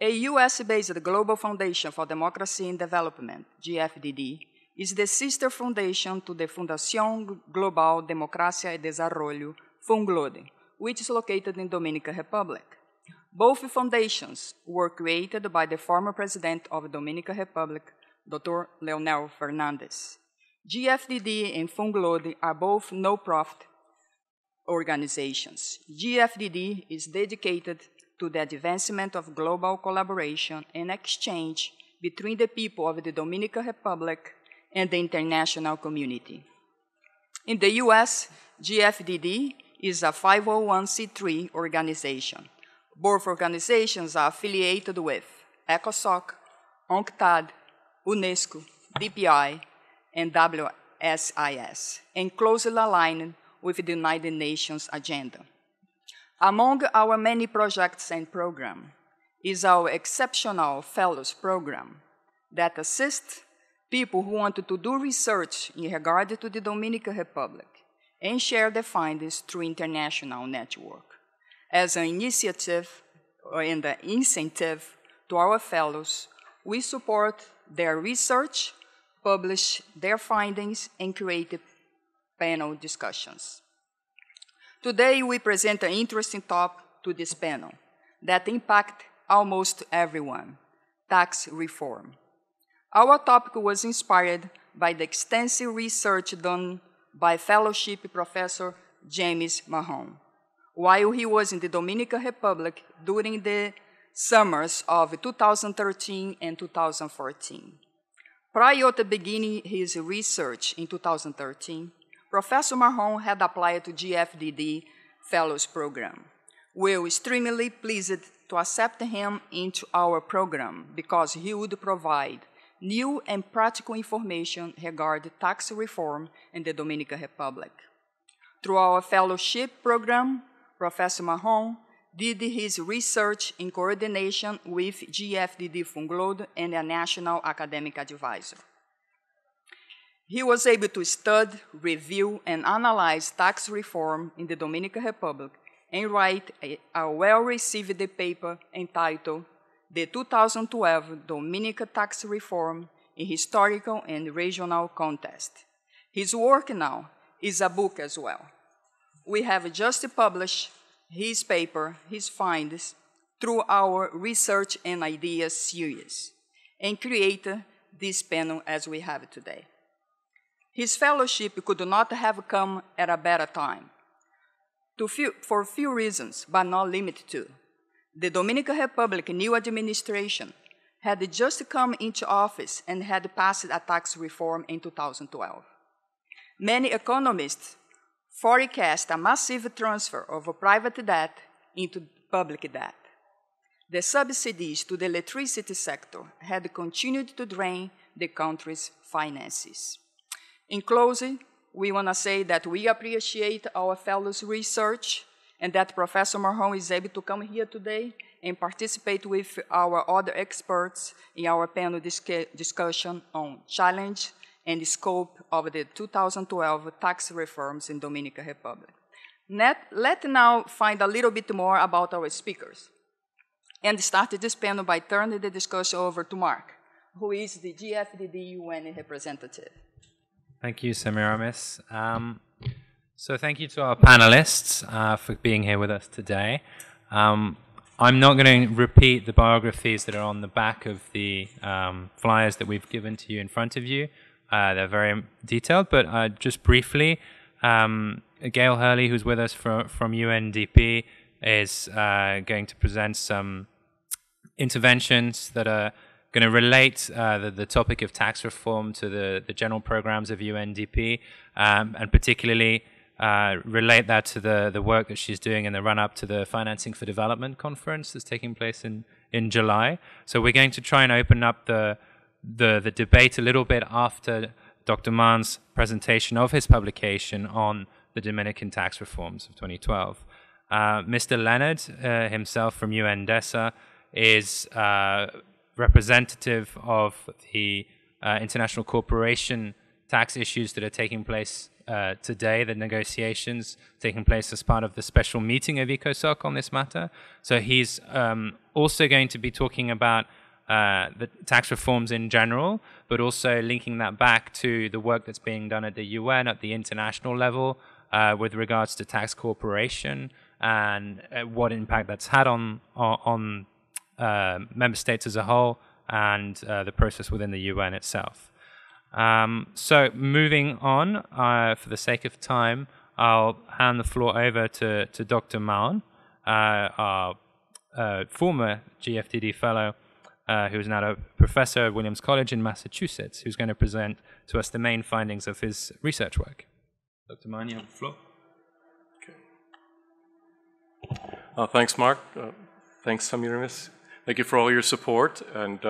A US-based Global Foundation for Democracy and Development, GFDD, is the sister foundation to the Fundación Global Democracia y Desarollo, Funglode, which is located in Dominican Republic. Both foundations were created by the former president of Dominican Republic, Dr. Leonel Fernandez. GFDD and Funglode are both no-profit organizations. GFDD is dedicated to the advancement of global collaboration and exchange between the people of the Dominican Republic and the international community. In the US, GFDD is a 501c3 organization. Both organizations are affiliated with ECOSOC, UNCTAD, UNESCO, DPI, and WSIS, and closely aligned with the United Nations agenda. Among our many projects and programs is our exceptional Fellows Program that assists people who want to do research in regard to the Dominican Republic and share their findings through international network. As an initiative and an incentive to our fellows, we support their research, publish their findings, and create panel discussions. Today, we present an interesting topic to this panel that impacts almost everyone, tax reform. Our topic was inspired by the extensive research done by fellowship professor James Mahon, while he was in the Dominican Republic during the summers of 2013 and 2014. Prior to beginning his research in 2013, Professor Mahon had applied to GFDD Fellows Program. We were extremely pleased to accept him into our program because he would provide new and practical information regarding tax reform in the Dominican Republic. Through our fellowship program, Professor Mahon did his research in coordination with GFDD Funglode and a national academic advisor. He was able to study, review, and analyze tax reform in the Dominican Republic and write a well-received paper entitled The 2012 Dominican Tax Reform in Historical and Regional Context. His work now is a book as well. We have just published his paper, his findings, through our Research and Ideas series, and created this panel as we have today. His fellowship could not have come at a better time, for a few reasons, but not limited to. The Dominican Republic new administration had just come into office and had passed a tax reform in 2012. Many economists forecast a massive transfer of private debt into public debt. The subsidies to the electricity sector had continued to drain the country's finances. In closing, we want to say that we appreciate our fellows' research and that Professor Mahon is able to come here today and participate with our other experts in our panel discussion on challenge and the scope of the 2012 tax reforms in Dominican Republic. Let's now find a little bit more about our speakers and start this panel by turning the discussion over to Mark, who is the GFDD UN representative. Thank you, Semiramis. So thank you to our panelists for being here with us today. I'm not going to repeat the biographies that are on the back of the flyers that we've given to you in front of you. They're very detailed, but just briefly, Gail Hurley, who's with us from UNDP, is going to present some interventions that are going to relate the topic of tax reform to the general programs of UNDP, and particularly relate that to the work that she's doing in the run-up to the Financing for Development conference that's taking place in July. So we're going to try and open up the debate a little bit after Dr. Mahn's presentation of his publication on the Dominican tax reforms of 2012. Mr. Leonard himself from UNDESA is representative of the international corporation tax issues that are taking place today, the negotiations taking place as part of the special meeting of ECOSOC on this matter. So he's also going to be talking about the tax reforms in general, but also linking that back to the work that's being done at the UN at the international level with regards to tax cooperation and what impact that's had on member states as a whole and the process within the UN itself. So moving on, for the sake of time, I'll hand the floor over to Dr. Mahon, our former GFDD fellow, who is now a professor at Williams College in Massachusetts, who's going to present to us the main findings of his research work. Dr. Mahon, you have the floor. Okay. Thanks, Mark. Thanks, Semiramis. Thank you for all your support, and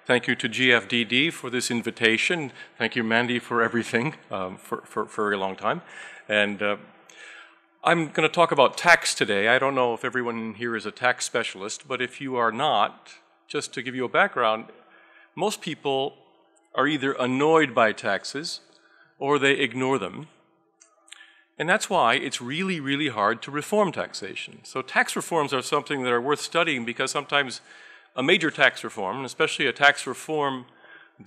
thank you to GFDD for this invitation. Thank you, Mandy, for everything for a very long time. And I'm going to talk about tax today. I don't know if everyone here is a tax specialist, but if you are not, just to give you a background, most people are either annoyed by taxes or they ignore them. And that's why it's really, really hard to reform taxation. So tax reforms are something that are worth studying because sometimes a major tax reform, and especially a tax reform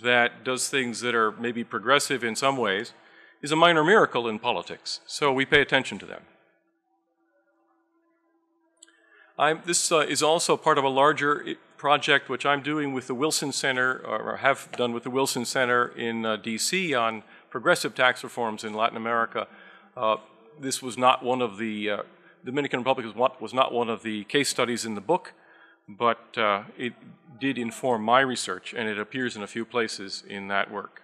that does things that are maybe progressive in some ways, is a minor miracle in politics. So we pay attention to them. This is also part of a larger project which I'm doing with the Wilson Center, or have done with the Wilson Center in DC on progressive tax reforms in Latin America. This was not one of the, Dominican Republic was not one of the case studies in the book, but it did inform my research, and it appears in a few places in that work.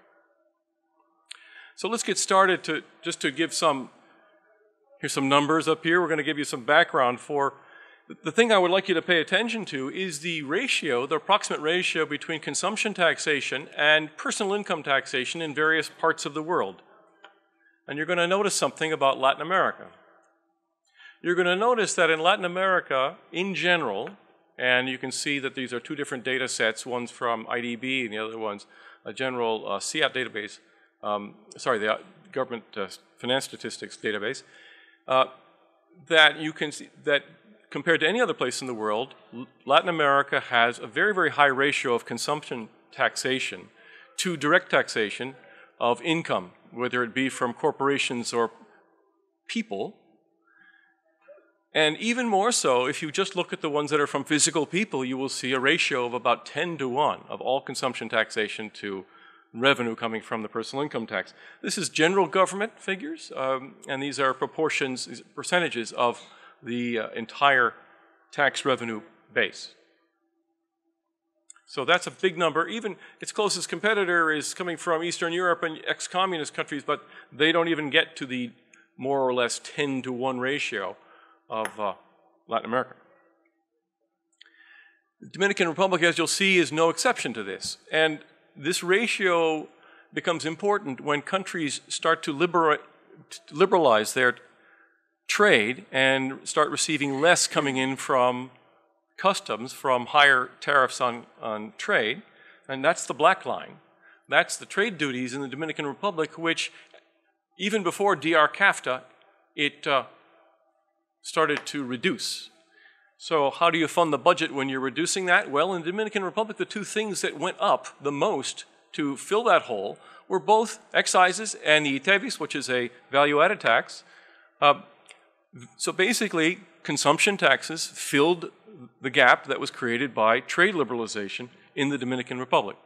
So let's get started just to give here's some numbers up here. We're going to give you some background for, the thing I would like you to pay attention to is the ratio, the approximate ratio between consumption taxation and personal income taxation in various parts of the world. And you're going to notice something about Latin America. You're going to notice that in Latin America, in general, and you can see that these are two different data sets, one's from IDB and the other one's a general CIAT database, the Government Finance Statistics database, that you can see that compared to any other place in the world, Latin America has a very, very high ratio of consumption taxation to direct taxation of income, whether it be from corporations or people. And even more so, if you just look at the ones that are from physical people, you will see a ratio of about 10-to-1 of all consumption taxation to revenue coming from the personal income tax. This is general government figures, and these are percentages of the entire tax revenue base. So that's a big number. Even its closest competitor is coming from Eastern Europe and ex-communist countries, but they don't even get to the more or less 10-to-1 ratio of Latin America. The Dominican Republic, as you'll see, is no exception to this. And this ratio becomes important when countries start to liberalize their trade and start receiving less coming in from customs, from higher tariffs on trade. And that's the black line. That's the trade duties in the Dominican Republic, which even before DR-CAFTA, it started to reduce. So how do you fund the budget when you're reducing that? Well, in the Dominican Republic, the two things that went up the most to fill that hole were both excises and the ITEVIS, which is a value-added tax. So basically, consumption taxes filled the gap that was created by trade liberalization in the Dominican Republic.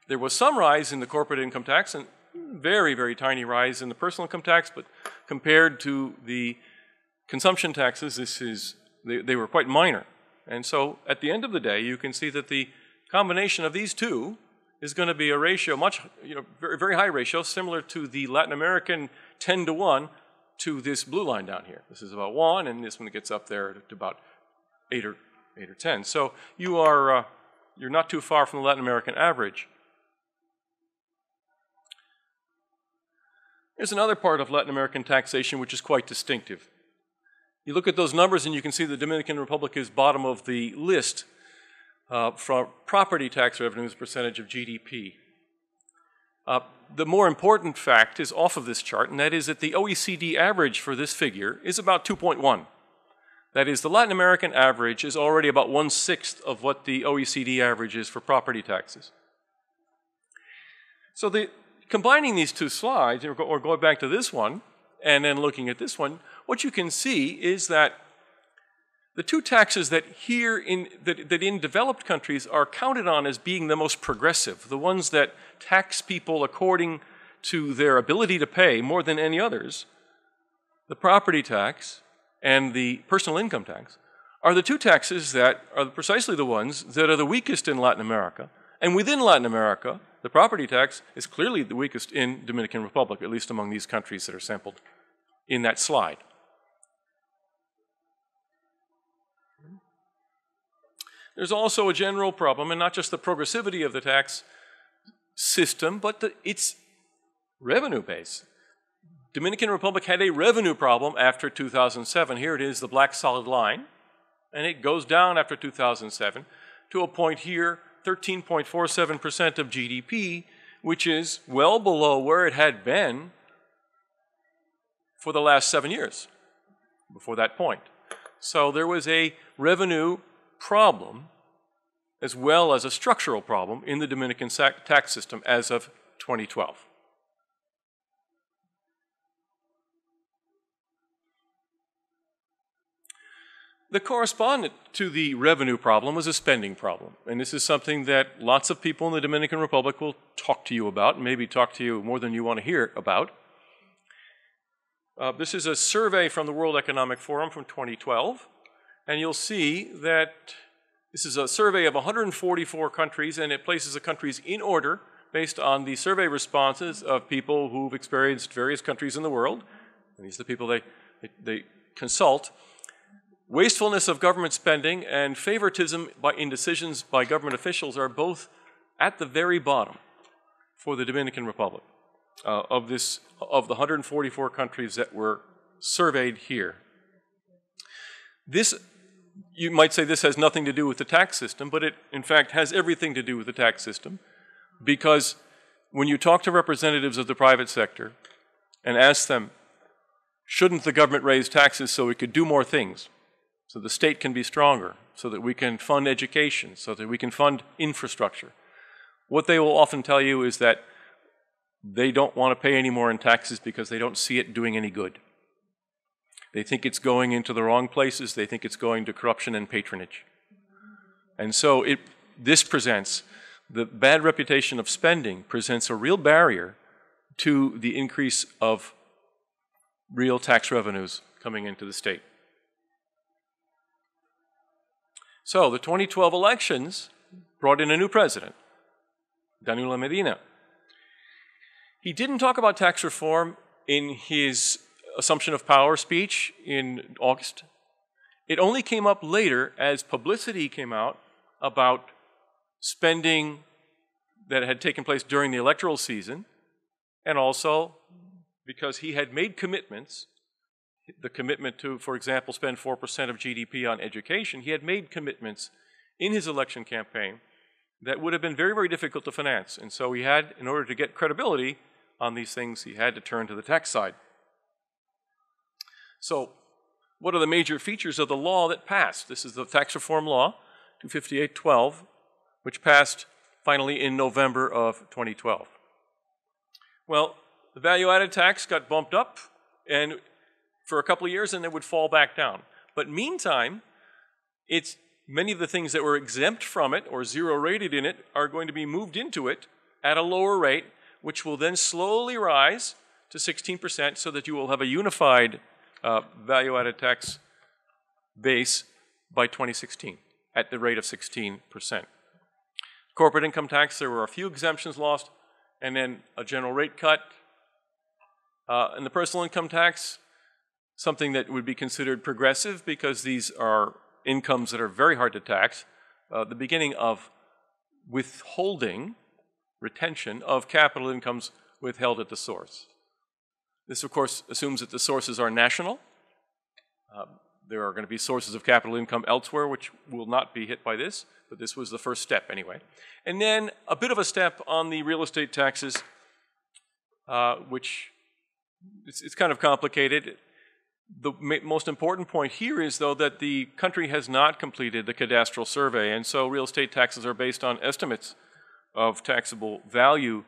There was some rise in the corporate income tax and very, very tiny rise in the personal income tax, but compared to the consumption taxes, they were quite minor. And so at the end of the day, you can see that the combination of these two is going to be a ratio, very, very high ratio, similar to the Latin American 10-to-1 to this blue line down here. This is about 1, and this one gets up there to about 8 or 10. So you're not too far from the Latin American average. Here's another part of Latin American taxation which is quite distinctive. You look at those numbers and you can see the Dominican Republic is bottom of the list for property tax revenue as a percentage of GDP. The more important fact is off of this chart, and that is that the OECD average for this figure is about 2.1. That is, the Latin American average is already about 1/6 of what the OECD average is for property taxes. So combining these two slides, or going back to this one, and then looking at this one, what you can see is that the two taxes that in developed countries are counted on as being the most progressive, the ones that tax people according to their ability to pay more than any others, the property tax and the personal income tax, are the two taxes that are precisely the ones that are the weakest in Latin America. And within Latin America, the property tax is clearly the weakest in Dominican Republic, at least among these countries that are sampled in that slide. There's also a general problem, and not just the progressivity of the tax system, but its revenue base. Dominican Republic had a revenue problem after 2007. Here it is, the black solid line, and it goes down after 2007 to a point here, 13.47% of GDP, which is well below where it had been for the last 7 years before that point. So there was a revenue problem as well as a structural problem in the Dominican tax system as of 2012. The correspondent to the revenue problem was a spending problem. And this is something that lots of people in the Dominican Republic will talk to you about, and maybe talk to you more than you want to hear about. This is a survey from the World Economic Forum from 2012. And you'll see that this is a survey of 144 countries, and it places the countries in order based on the survey responses of people who've experienced various countries in the world. And these are the people they consult. Wastefulness of government spending and favoritism in decisions by government officials are both at the very bottom for the Dominican Republic of the 144 countries that were surveyed here. This, you might say this has nothing to do with the tax system, but it in fact has everything to do with the tax system, because when you talk to representatives of the private sector and ask them, shouldn't the government raise taxes so we could do more things? So the state can be stronger, so that we can fund education, so that we can fund infrastructure. What they will often tell you is that they don't want to pay any more in taxes because they don't see it doing any good. They think it's going into the wrong places. They think it's going to corruption and patronage. And so the bad reputation of spending presents a real barrier to the increase of real tax revenues coming into the state. So the 2012 elections brought in a new president, Danilo Medina. He didn't talk about tax reform in his assumption of power speech in August. It only came up later as publicity came out about spending that had taken place during the electoral season, and also because he had made commitments, the commitment to, for example, spend 4% of GDP on education. He had made commitments in his election campaign that would have been very, very difficult to finance. And so he had, in order to get credibility on these things, he had to turn to the tax side. So what are the major features of the law that passed? This is the tax reform law, 258-12, which passed finally in November of 2012. Well, the value-added tax got bumped up and for a couple of years, and it would fall back down. But meantime, many of the things that were exempt from it or zero rated in it are going to be moved into it at a lower rate, which will then slowly rise to 16% so that you will have a unified value-added tax base by 2016 at the rate of 16%. Corporate income tax, there were a few exemptions lost, and then a general rate cut. And the personal income tax, something that would be considered progressive because these are incomes that are very hard to tax, the beginning of withholding, retention of capital incomes withheld at the source. This, of course, assumes that the sources are national. There are going to be sources of capital income elsewhere which will not be hit by this, but this was the first step anyway. And then a bit of a step on the real estate taxes, which it's kind of complicated. The most important point here is, though, that the country has not completed the cadastral survey, and so real estate taxes are based on estimates of taxable value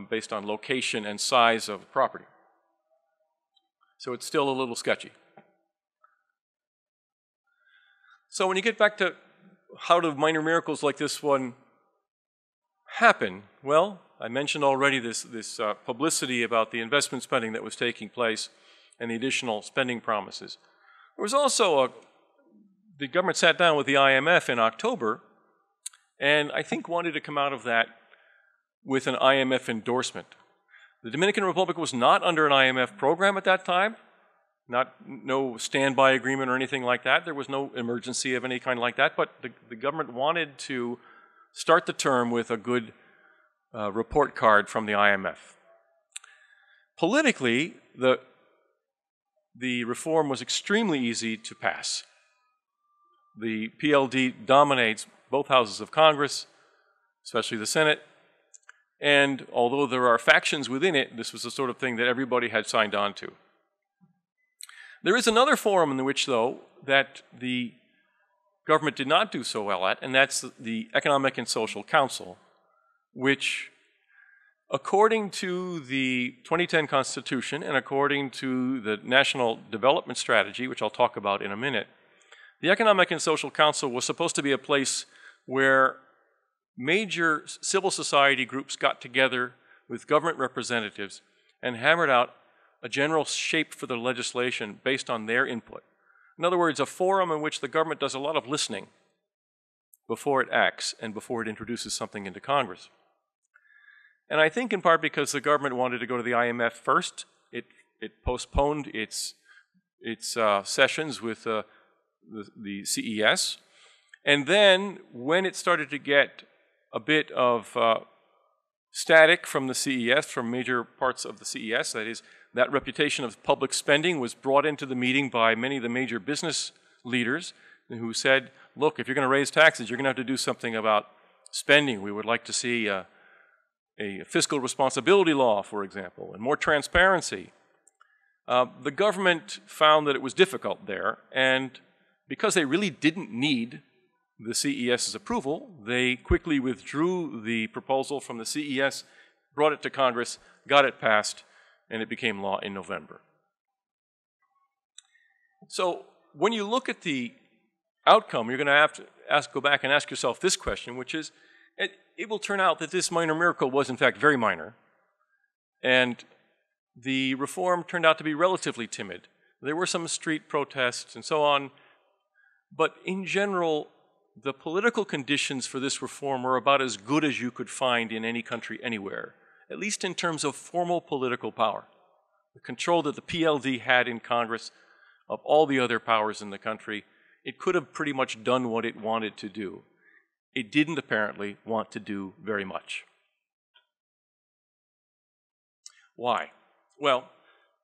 based on location and size of property. So it's still a little sketchy. So when you get back to how do minor miracles like this one happen, well, I mentioned already this publicity about the investment spending that was taking place and the additional spending promises. There was also the government sat down with the IMF in October and I think wanted to come out of that with an IMF endorsement. The Dominican Republic was not under an IMF program at that time, no standby agreement or anything like that. There was no emergency of any kind like that, but the government wanted to start the term with a good report card from the IMF. Politically, the reform was extremely easy to pass. The PLD dominates both houses of Congress, especially the Senate, and although there are factions within it, this was the sort of thing that everybody had signed on to. There is another forum in which, though, that the government did not do so well at, and that's the Economic and Social Council, which, according to the 2010 Constitution and according to the National Development Strategy, which I'll talk about in a minute, the Economic and Social Council was supposed to be a place where major civil society groups got together with government representatives and hammered out a general shape for the legislation based on their input. In other words, a forum in which the government does a lot of listening before it acts and before it introduces something into Congress. And I think in part because the government wanted to go to the IMF first, it postponed its sessions with the CES. And then when it started to get a bit of static from the CES, from major parts of the CES, that is, that reputation of public spending was brought into the meeting by many of the major business leaders who said, look, if you're going to raise taxes, you're going to have to do something about spending. We would like to see a fiscal responsibility law, for example, and more transparency. The government found that it was difficult there, and because they really didn't need the CES's approval, they quickly withdrew the proposal from the CES, brought it to Congress, got it passed, and it became law in November. So when you look at the outcome, you're going to have to go back and ask yourself this question, which is, it will turn out that this minor miracle was in fact very minor, and the reform turned out to be relatively timid. There were some street protests and so on, but in general, the political conditions for this reform were about as good as you could find in any country anywhere, at least in terms of formal political power. The control that the PLD had in Congress of all the other powers in the country, it could have pretty much done what it wanted to do. It didn't apparently want to do very much. Why? Well,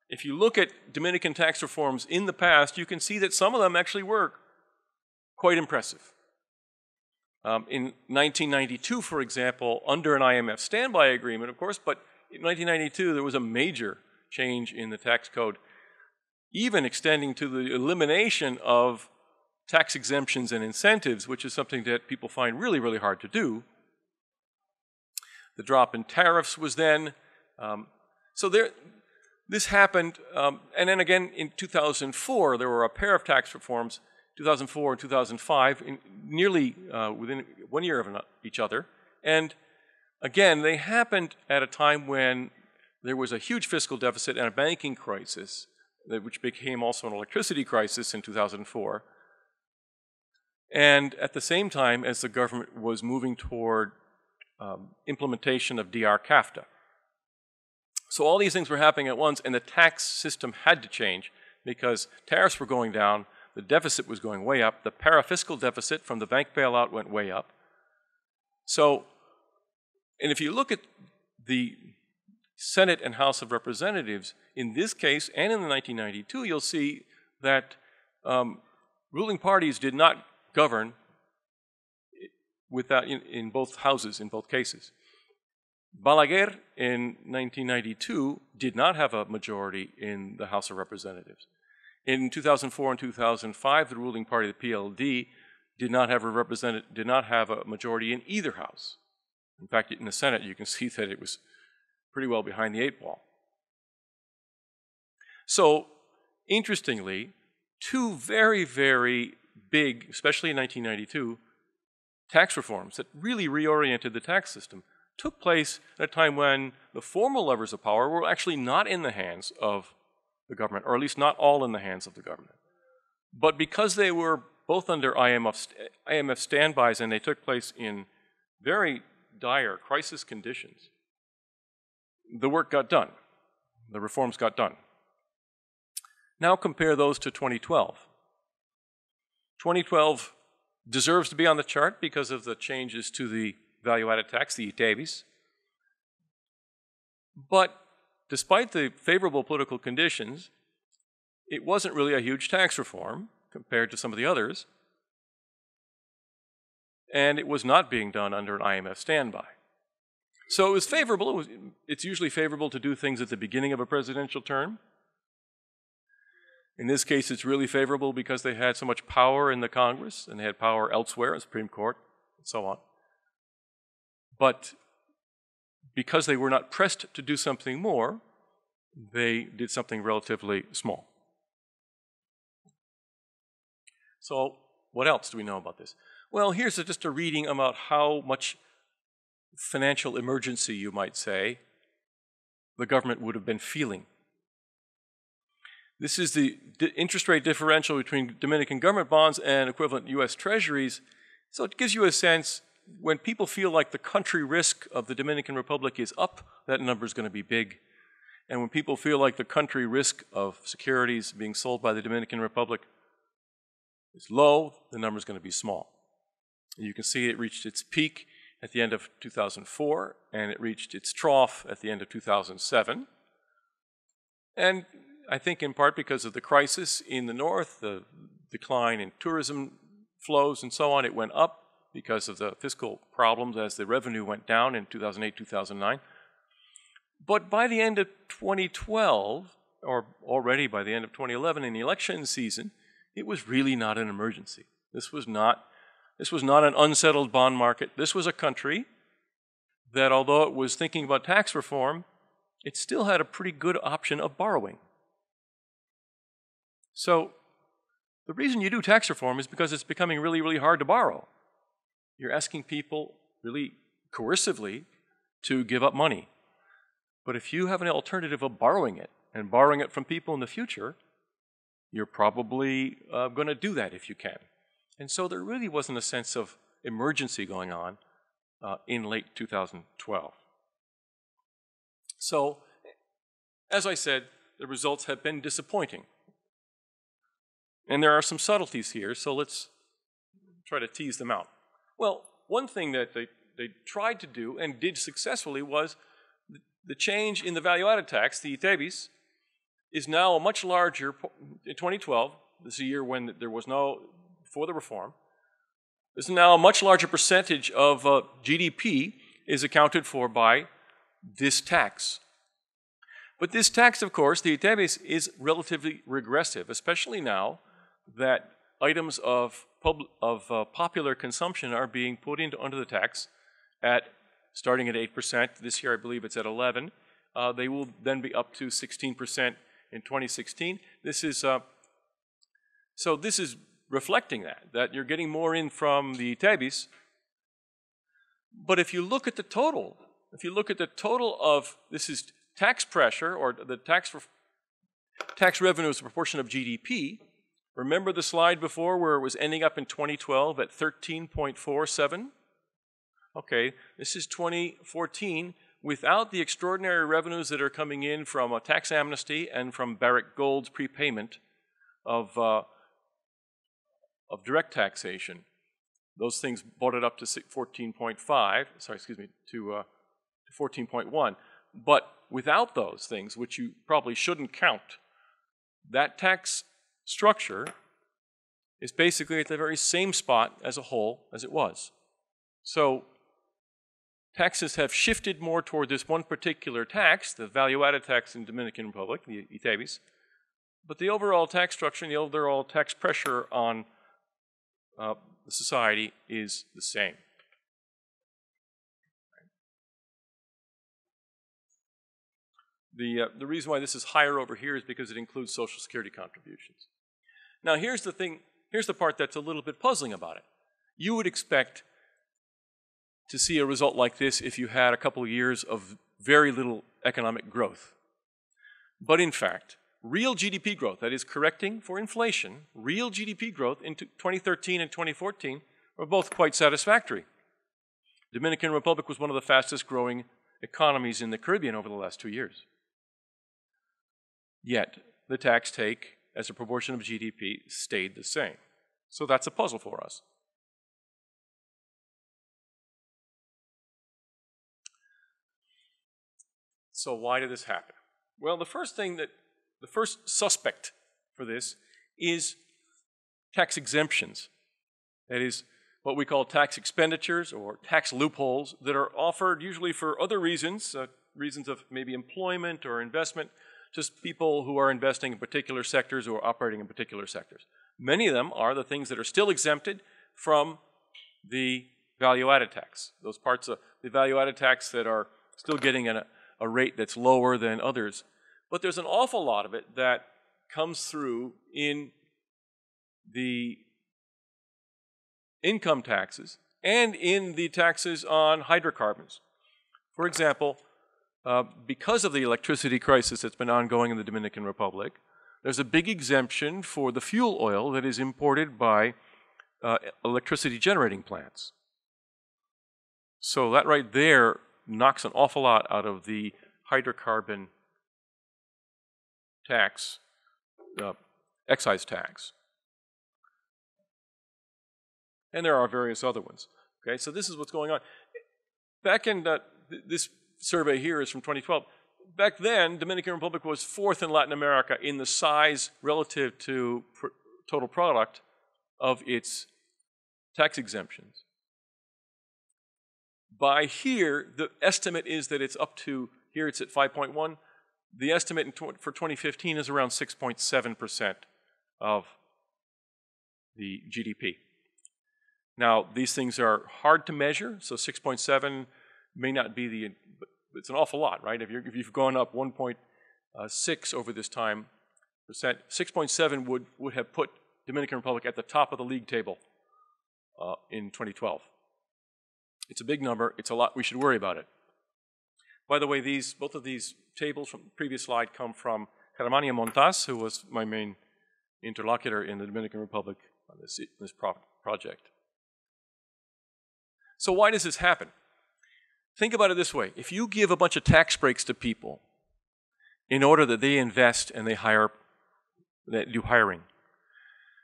if you look at Dominican tax reforms in the past, you can see that some of them actually were quite impressive. In 1992, for example, under an IMF standby agreement, of course, but in 1992 there was a major change in the tax code, even extending to the elimination of tax exemptions and incentives, which is something that people find really, really hard to do. The drop in tariffs was then. This happened, and then again in 2004, there were a pair of tax reforms, 2004 and 2005, nearly within 1 year of each other. And again, they happened at a time when there was a huge fiscal deficit and a banking crisis, which became also an electricity crisis in 2004. And at the same time as the government was moving toward implementation of DR-CAFTA. So all these things were happening at once, and the tax system had to change because tariffs were going down, the deficit was going way up, the parafiscal deficit from the bank bailout went way up. So, and if you look at the Senate and House of Representatives, in this case and in the 1992, you'll see that ruling parties did not govern with that in both houses, in both cases. Balaguer in 1992 did not have a majority in the House of Representatives. In 2004 and 2005, the ruling party, the PLD, did not have a majority in either house. In fact, in the Senate, you can see that it was pretty well behind the 8 ball. So, interestingly, two very, very big, especially in 1992, tax reforms that really reoriented the tax system took place at a time when the formal levers of power were actually not in the hands of the government, or at least not all in the hands of the government. But because they were both under IMF standbys and they took place in very dire crisis conditions, the work got done. The reforms got done. Now compare those to 2012. 2012 deserves to be on the chart because of the changes to the value-added tax, the Attendees. But despite the favorable political conditions, it wasn't really a huge tax reform compared to some of the others, and it was not being done under an IMF standby. So it was favorable. It's usually favorable to do things at the beginning of a presidential term. In this case, it's really favorable because they had so much power in the Congress and they had power elsewhere, in the Supreme Court, and so on. But because they were not pressed to do something more, they did something relatively small. So what else do we know about this? Well, here's just a reading about how much financial emergency, you might say, the government would have been feeling. This is the interest rate differential between Dominican government bonds and equivalent US Treasuries. So it gives you a sense, when people feel like the country risk of the Dominican Republic is up, that number is going to be big. And when people feel like the country risk of securities being sold by the Dominican Republic is low, the number is going to be small. And you can see it reached its peak at the end of 2004, and it reached its trough at the end of 2007. And I think in part because of the crisis in the north, the decline in tourism flows and so on, it went up because of the fiscal problems as the revenue went down in 2008, 2009. But by the end of 2012, or already by the end of 2011 in the election season, it was really not an emergency. This was not an unsettled bond market. This was a country that, although it was thinking about tax reform, it still had a pretty good option of borrowing. So the reason you do tax reform is because it's becoming really, really hard to borrow. You're asking people really coercively to give up money. But if you have an alternative of borrowing it, and borrowing it from people in the future, you're probably going to do that if you can. And so there really wasn't a sense of emergency going on in late 2012. So, as I said, the results have been disappointing. And there are some subtleties here, so let's try to tease them out. Well, one thing that they tried to do and did successfully was the change in the value-added tax, the Attendees, is now a much larger, in 2012, this is a year when there was before the reform, this is now a much larger percentage of GDP is accounted for by this tax. But this tax, of course, the Attendees, is relatively regressive, especially now that items of popular consumption are being put under the tax starting at 8%. This year, I believe it's at 11%. They will then be up to 16% in 2016. This is so this is reflecting that you're getting more in from the Attendees. But if you look at the total, of this is tax pressure, or the tax revenue as a proportion of GDP. Remember the slide before where it was ending up in 2012 at 13.47? Okay, this is 2014 without the extraordinary revenues that are coming in from a tax amnesty and from Barrick Gold's prepayment of direct taxation. Those things brought it up to 14.5, to 14.1. But without those things, which you probably shouldn't count, that tax structure is basically at the very same spot as a whole as it was. So taxes have shifted more toward this one particular tax, the value-added tax in the Dominican Republic, the Attendees, But the overall tax structure and the overall tax pressure on the society is the same. The reason why this is higher over here is because it includes Social Security contributions. Now here's the thing, here's the part that's a little bit puzzling about it. You would expect to see a result like this if you had a couple of years of very little economic growth. But in fact, real GDP growth, that is correcting for inflation, real GDP growth in 2013 and 2014 were both quite satisfactory. Dominican Republic was one of the fastest growing economies in the Caribbean over the last 2 years. Yet, the tax take as a proportion of GDP stayed the same. So that's a puzzle for us. So why did this happen? Well, the first suspect for this is tax exemptions. That is what we call tax expenditures or tax loopholes that are offered usually for other reasons, reasons of maybe employment or investment, just people who are investing in particular sectors or operating in particular sectors. Many of them are the things that are still exempted from the value-added tax, those parts of the value-added tax that are still getting a rate that's lower than others. But there's an awful lot of it that comes through in the income taxes and in the taxes on hydrocarbons. For example, because of the electricity crisis that's been ongoing in the Dominican Republic, there's a big exemption for the fuel oil that is imported by electricity generating plants. So that right there knocks an awful lot out of the hydrocarbon tax, excise tax. And there are various other ones. Okay, so this is what's going on. Back in this survey here is from 2012. Back then, Dominican Republic was fourth in Latin America in the size relative to total product of its tax exemptions. By here, the estimate is that it's up to, here it's at 5.1. The estimate for 2015 is around 6.7% of the GDP. Now, these things are hard to measure, so 6.7 may not be it's an awful lot, right? If you've gone up 1.6 over this time percent, 6.7 would have put Dominican Republic at the top of the league table in 2012. It's a big number. It's a lot. We should worry about it. By the way, both of these tables from the previous slide come from Carmania Montas, who was my main interlocutor in the Dominican Republic on this project. So why does this happen? Think about it this way. If you give a bunch of tax breaks to people in order that they invest and they do hiring,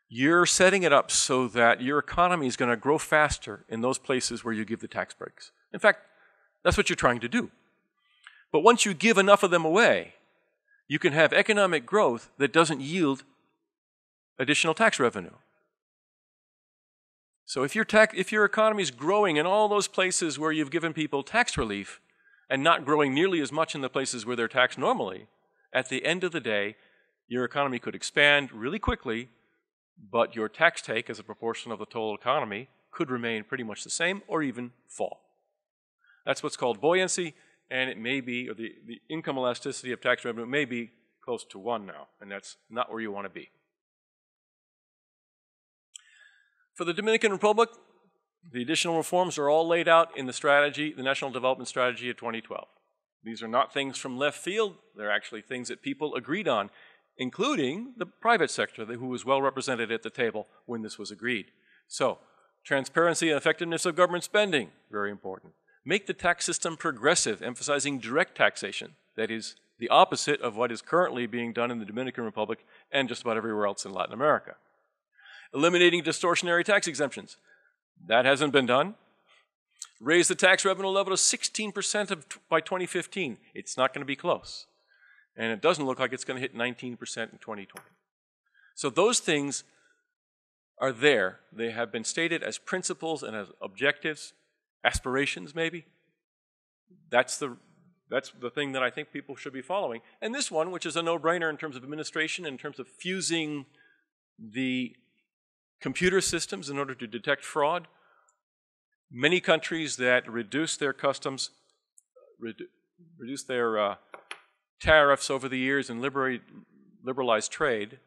you're setting it up so that your economy is going to grow faster in those places where you give the tax breaks. In fact, that's what you're trying to do. But once you give enough of them away, you can have economic growth that doesn't yield additional tax revenue. So if your economy is growing in all those places where you've given people tax relief and not growing nearly as much in the places where they're taxed normally, at the end of the day, your economy could expand really quickly, but your tax take as a proportion of the total economy could remain pretty much the same or even fall. That's what's called buoyancy, and it may be, or the income elasticity of tax revenue may be close to 1 now, and that's not where you want to be. For the Dominican Republic, the additional reforms are all laid out in the strategy, the National Development Strategy of 2012. These are not things from left field. They're actually things that people agreed on, including the private sector, who was well represented at the table when this was agreed. So, transparency and effectiveness of government spending, very important. Make the tax system progressive, emphasizing direct taxation. That is the opposite of what is currently being done in the Dominican Republic and just about everywhere else in Latin America. Eliminating distortionary tax exemptions. That hasn't been done. Raise the tax revenue level to 16% by 2015. It's not going to be close. And it doesn't look like it's going to hit 19% in 2020. So those things are there. They have been stated as principles and as objectives, aspirations maybe. That's the that's the thing that I think people should be following. And this one, which is a no-brainer in terms of administration, in terms of fusing the computer systems in order to detect fraud. Many countries that reduce their customs, reduce their tariffs over the years and liberalize trade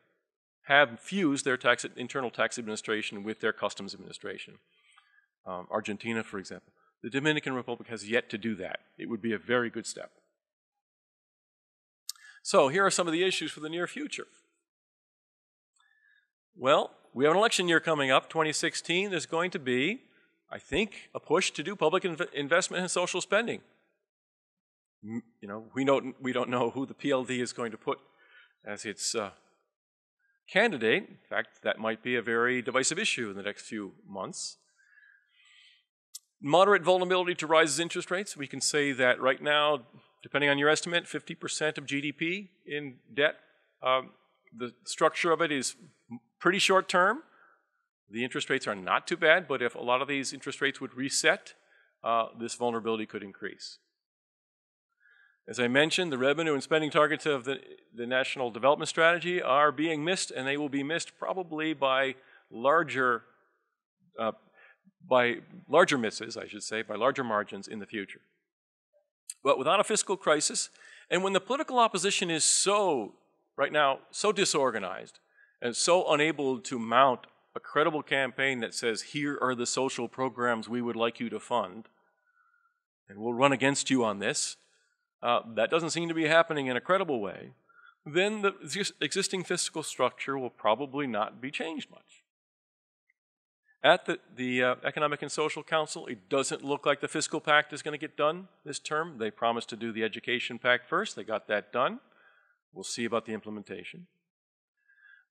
have fused their internal tax administration with their customs administration. Argentina, for example. The Dominican Republic has yet to do that. It would be a very good step. So here are some of the issues for the near future. Well, we have an election year coming up, 2016. There's going to be, I think, a push to do public investment in social spending. You know, we don't know who the PLD is going to put as its candidate. In fact, that might be a very divisive issue in the next few months. Moderate vulnerability to rises in interest rates. We can say that right now, depending on your estimate, 50% of GDP in debt. The structure of it is pretty short term. The interest rates are not too bad, but if a lot of these interest rates would reset, this vulnerability could increase. As I mentioned, the revenue and spending targets of the National Development Strategy are being missed, and they will be missed probably by larger misses, I should say, by larger margins in the future. But without a fiscal crisis, and when the political opposition is right now, so disorganized and so unable to mount a credible campaign that says, here are the social programs we would like you to fund, and we'll run against you on this, that doesn't seem to be happening in a credible way, then the existing fiscal structure will probably not be changed much. At the Economic and Social Council, it doesn't look like the Fiscal Pact is going to get done this term. They promised to do the Education Pact first. They got that done. We'll see about the implementation.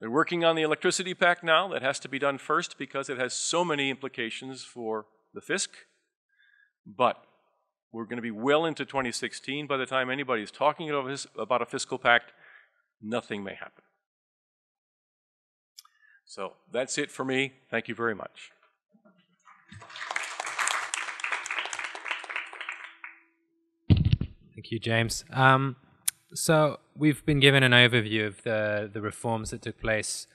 They're working on the Electricity Pact now. That has to be done first because it has so many implications for the fisc. But we're going to be well into 2016. By the time anybody's talking about a Fiscal Pact, nothing may happen. So that's it for me. Thank you very much. Thank you, James. So we've been given an overview of the reforms that took place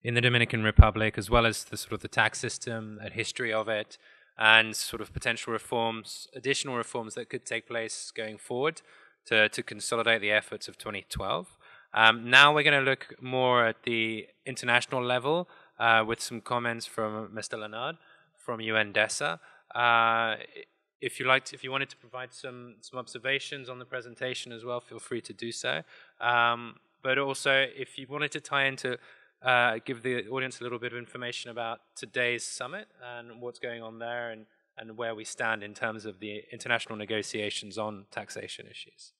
in the Dominican Republic, as well as the tax system, a history of it, and sort of potential reforms, additional reforms that could take place going forward to consolidate the efforts of 2012. Now we're going to look more at the international level with some comments from Mr. Leonard from UNDESA. If you wanted to provide some observations on the presentation as well, feel free to do so. But also, if you wanted to tie into, give the audience a little bit of information about today's summit and what's going on there and where we stand in terms of the international negotiations on taxation issues.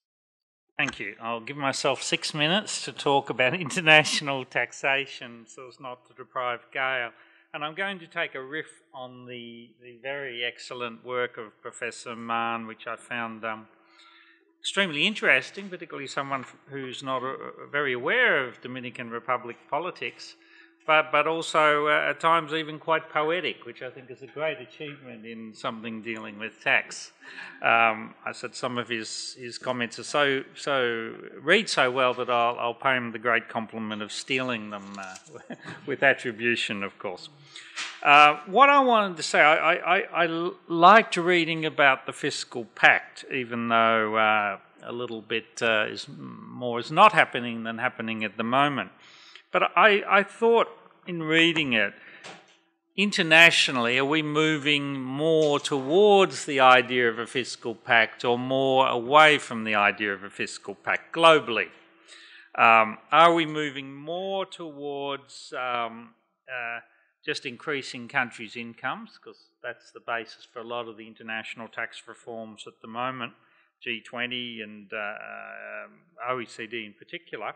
Thank you. I'll give myself 6 minutes to talk about international taxation so as not to deprive Gail. And I'm going to take a riff on the very excellent work of Professor Mahon, which I found extremely interesting, particularly someone who's not very aware of Dominican Republic politics, but also at times even quite poetic, which I think is a great achievement in something dealing with tax. I said some of his comments are read so well that I'll pay him the great compliment of stealing them with attribution, of course. What I wanted to say, I liked reading about the Fiscal Pact, even though a little bit more is not happening than happening at the moment. But I thought in reading it, internationally, are we moving more towards the idea of a fiscal pact or more away from the idea of a fiscal pact globally? Are we moving more towards just increasing countries' incomes, because that's the basis for a lot of the international tax reforms at the moment, G20 and OECD in particular?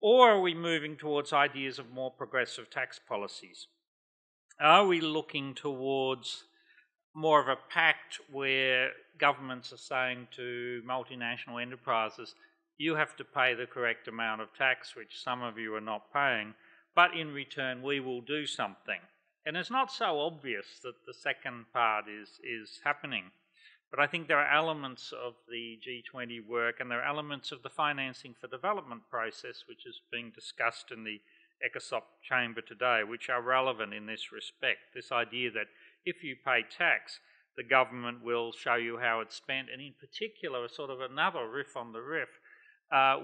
Or are we moving towards ideas of more progressive tax policies? Are we looking towards more of a pact where governments are saying to multinational enterprises, you have to pay the correct amount of tax, which some of you are not paying, but in return we will do something? And it's not so obvious that the second part is happening. But I think there are elements of the G20 work and there are elements of the financing for development process, which is being discussed in the ECOSOC chamber today, which are relevant in this respect. This idea that if you pay tax, the government will show you how it's spent, and in particular, sort of another riff on the riff,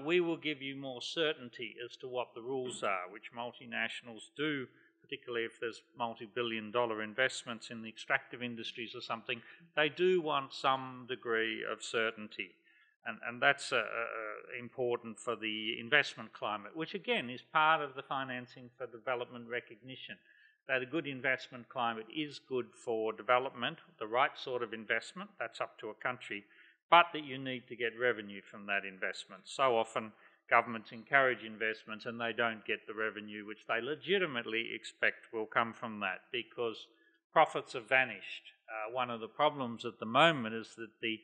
we will give you more certainty as to what the rules are, which multinationals do, particularly if there's multi-billion-dollar investments in the extractive industries or something. They do want some degree of certainty, and that's important for the investment climate, which again is part of the financing for development recognition. That a good investment climate is good for development, the right sort of investment, that's up to a country, but that you need to get revenue from that investment. So often governments encourage investments and they don't get the revenue which they legitimately expect will come from that because profits have vanished. One of the problems at the moment is that the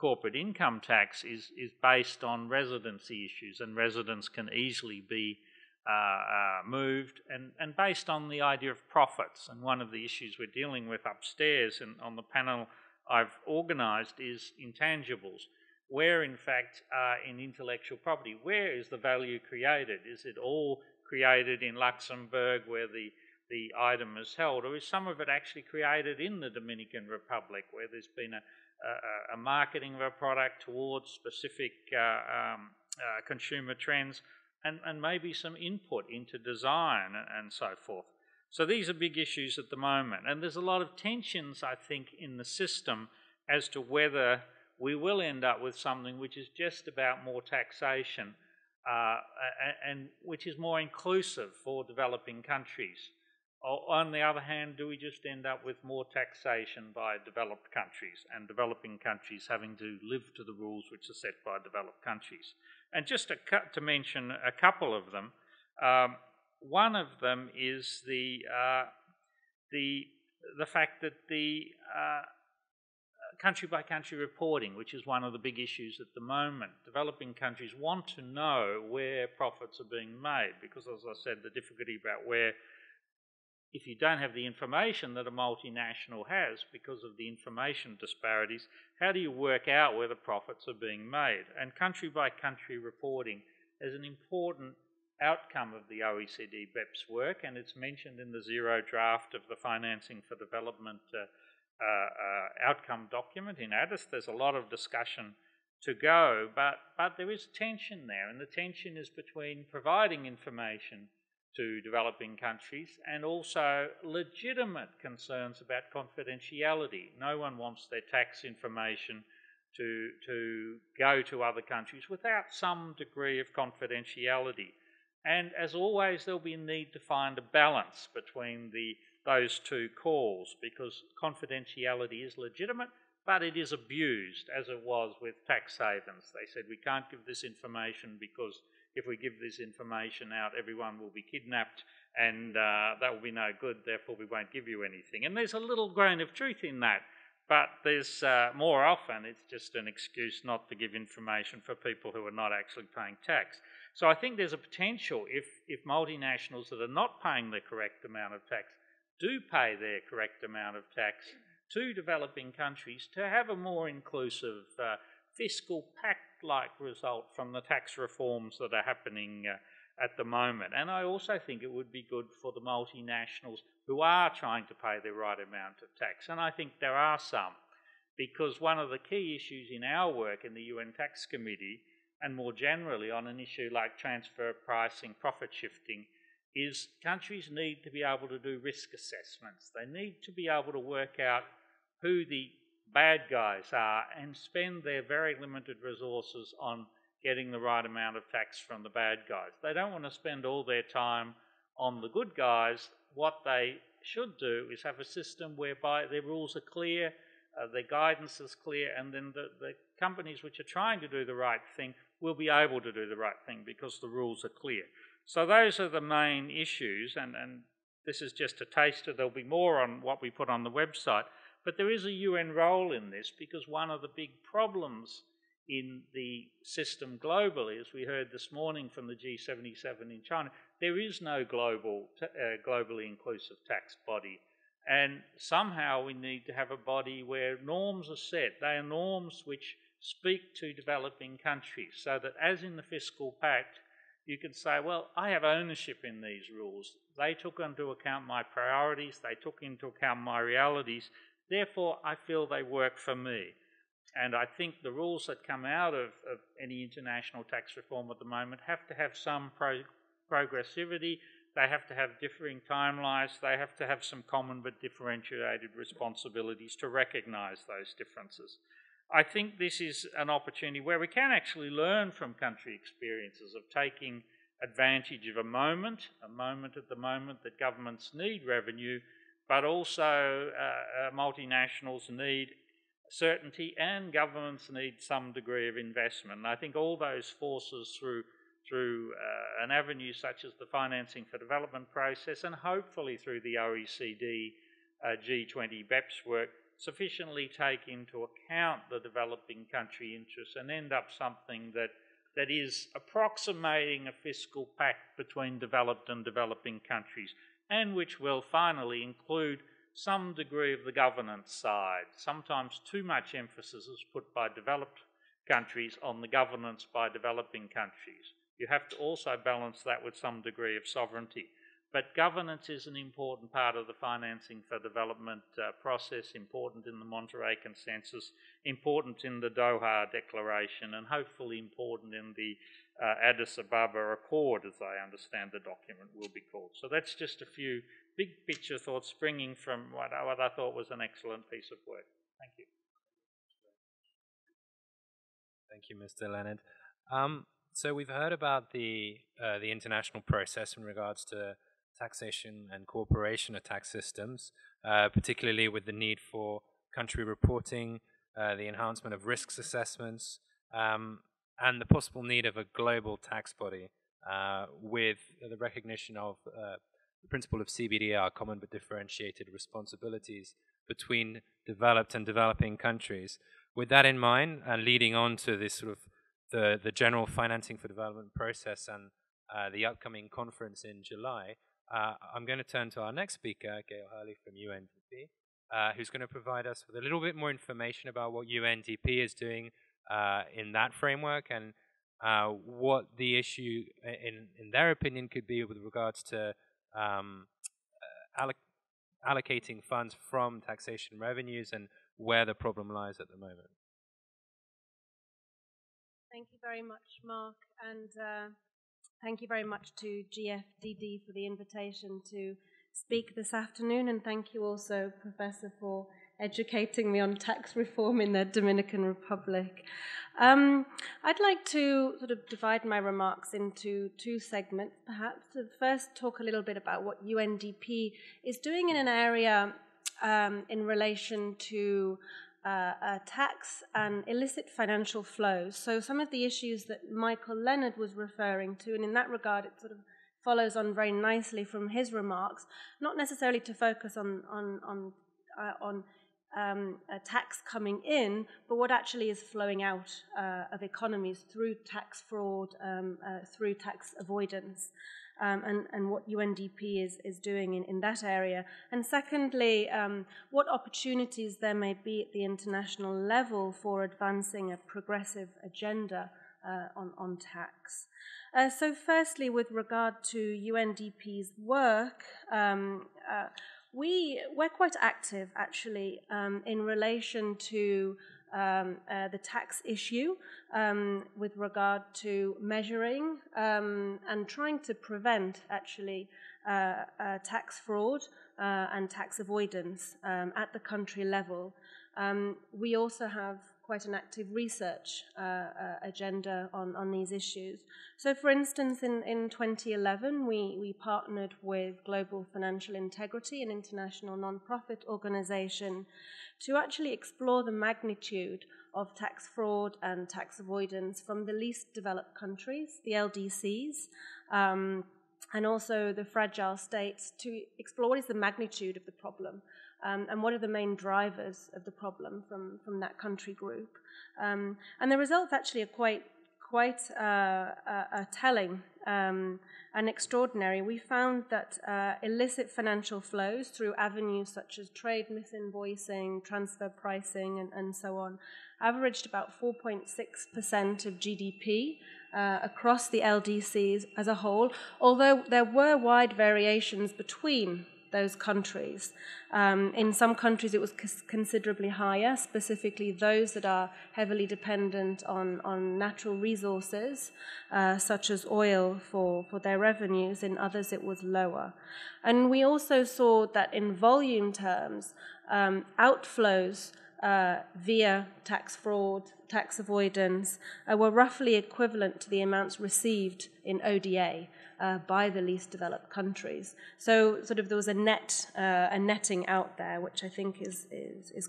corporate income tax is based on residency issues, and residents can easily be moved and based on the idea of profits. And one of the issues we're dealing with upstairs and on the panel I've organised is intangibles. Where in fact in intellectual property, where is the value created? Is it all created in Luxembourg where the item is held, or is some of it actually created in the Dominican Republic where there's been a marketing of a product towards specific consumer trends and maybe some input into design and so forth. So these are big issues at the moment, and there's a lot of tensions, I think, in the system as to whether we will end up with something which is just about more taxation and which is more inclusive for developing countries. Or, on the other hand, do we just end up with more taxation by developed countries and developing countries having to live to the rules which are set by developed countries? And just to mention a couple of them, one of them is the fact that the country-by-country reporting, which is one of the big issues at the moment. Developing countries want to know where profits are being made because, as I said, the difficulty about where, if you don't have the information that a multinational has because of the information disparities, how do you work out where the profits are being made? And country-by-country reporting is an important outcome of the OECD BEPS work, and it's mentioned in the zero draft of the Financing for Development outcome document in Addis. There's a lot of discussion to go, but there is tension there, and the tension is between providing information to developing countries and also legitimate concerns about confidentiality. No one wants their tax information to go to other countries without some degree of confidentiality. And as always, there'll be a need to find a balance between those two calls, because confidentiality is legitimate, but it is abused, as it was with tax havens. They said, we can't give this information because if we give this information out, everyone will be kidnapped and that will be no good, therefore we won't give you anything. And there's a little grain of truth in that, but there's more often it's just an excuse not to give information for people who are not actually paying tax. So I think there's a potential, if multinationals that are not paying the correct amount of tax do pay their correct amount of tax to developing countries, to have a more inclusive fiscal pact-like result from the tax reforms that are happening at the moment. And I also think it would be good for the multinationals who are trying to pay the right amount of tax. And I think there are some, because one of the key issues in our work in the UN Tax Committee, and more generally on an issue like transfer pricing, profit shifting, is countries need to be able to do risk assessments. They need to be able to work out who the bad guys are and spend their very limited resources on getting the right amount of tax from the bad guys. They don't want to spend all their time on the good guys. What they should do is have a system whereby their rules are clear, their guidance is clear, and then the companies which are trying to do the right thing will be able to do the right thing because the rules are clear. So those are the main issues, and this is just a taster. There'll be more on what we put on the website. But there is a UN role in this, because one of the big problems in the system globally, as we heard this morning from the G77 in China, there is no globally inclusive tax body. And somehow we need to have a body where norms are set. They are norms which speak to developing countries, so that as in the Fiscal Pact, you can say, well, I have ownership in these rules. They took into account my priorities, they took into account my realities, therefore I feel they work for me. And I think the rules that come out of any international tax reform at the moment have to have some progressivity, they have to have differing timelines, they have to have some common but differentiated responsibilities to recognise those differences. I think this is an opportunity where we can actually learn from country experiences of taking advantage of a moment at the moment that governments need revenue, but also multinationals need certainty and governments need some degree of investment. And I think all those forces through an avenue such as the Financing for Development process and hopefully through the OECD G20 BEPS work sufficiently take into account the developing country interests and end up something that is approximating a fiscal pact between developed and developing countries, and which will finally include some degree of the governance side. Sometimes too much emphasis is put by developed countries on the governance by developing countries. You have to also balance that with some degree of sovereignty. But governance is an important part of the Financing for Development process, important in the Monterey Consensus, important in the Doha Declaration, and hopefully important in the Addis Ababa Accord, as I understand the document will be called. So that's just a few big picture thoughts springing from what I thought was an excellent piece of work. Thank you. Thank you, Mr. Leonard. So we've heard about the international process in regards to taxation and cooperation of tax systems, particularly with the need for country reporting, the enhancement of risks assessments, and the possible need of a global tax body with the recognition of the principle of CBDR, common but differentiated responsibilities between developed and developing countries. With that in mind, and leading on to this sort of the general Financing for Development process and the upcoming conference in July, I'm going to turn to our next speaker, Gail Hurley from UNDP, who's going to provide us with a little bit more information about what UNDP is doing in that framework and what the issue, in their opinion, could be with regards to allocating funds from taxation revenues and where the problem lies at the moment. Thank you very much, Mark, and thank you very much to GFDD for the invitation to speak this afternoon, and thank you also, Professor, for educating me on tax reform in the Dominican Republic. I'd like to sort of divide my remarks into two segments, perhaps. To first talk a little bit about what UNDP is doing in an area in relation to tax and illicit financial flows. So some of the issues that Michael Leonard was referring to, and in that regard it sort of follows on very nicely from his remarks, not necessarily to focus on tax coming in, but what actually is flowing out of economies through tax fraud, through tax avoidance. And what UNDP is doing in that area. And secondly, what opportunities there may be at the international level for advancing a progressive agenda on tax. So firstly, with regard to UNDP's work, we're quite active, actually, in relation to the tax issue with regard to measuring and trying to prevent, actually, tax fraud and tax avoidance at the country level. We also have quite an active research agenda on these issues. So, for instance, in 2011, we partnered with Global Financial Integrity, an international non-profit organization, to actually explore the magnitude of tax fraud and tax avoidance from the least developed countries, the LDCs, and also the fragile states, to explore what is the magnitude of the problem and what are the main drivers of the problem from that country group. And the results actually are quite telling and extraordinary. We found that illicit financial flows through avenues such as trade misinvoicing, transfer pricing, and so on, averaged about 4.6% of GDP across the LDCs as a whole, although there were wide variations between those countries. In some countries it was considerably higher, specifically those that are heavily dependent on natural resources, such as oil for their revenues. In others it was lower. And we also saw that in volume terms, outflows via tax fraud, tax avoidance, were roughly equivalent to the amounts received in ODA by the least developed countries. So sort of there was a netting out there, which I think is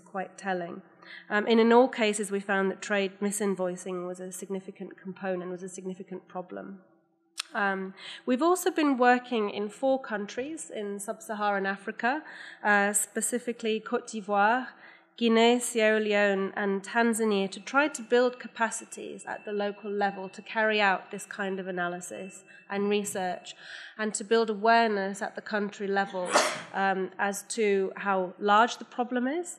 quite telling. And in all cases, we found that trade misinvoicing was a significant component, was a significant problem. We've also been working in 4 countries in sub-Saharan Africa, specifically Côte d'Ivoire, Guinea, Sierra Leone, and Tanzania, to try to build capacities at the local level to carry out this kind of analysis and research, and to build awareness at the country level as to how large the problem is,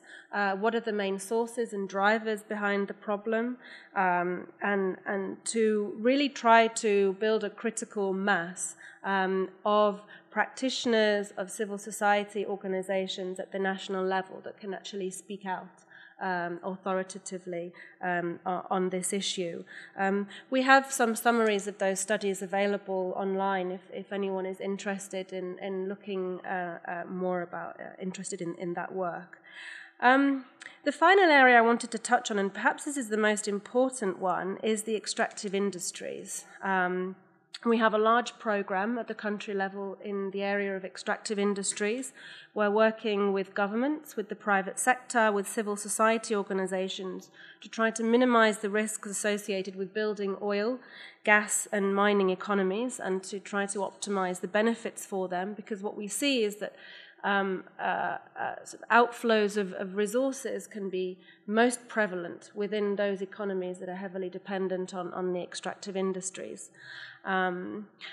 what are the main sources and drivers behind the problem, and to really try to build a critical mass of practitioners, of civil society organizations at the national level that can actually speak out authoritatively on this issue. We have some summaries of those studies available online if anyone is interested in looking more about, interested in that work. The final area I wanted to touch on, and perhaps this is the most important one, is the extractive industries. We have a large program at the country level in the area of extractive industries. We're working with governments, with the private sector, with civil society organizations to try to minimize the risks associated with building oil, gas, and mining economies, and to try to optimize the benefits for them, because what we see is that outflows of resources can be most prevalent within those economies that are heavily dependent on the extractive industries.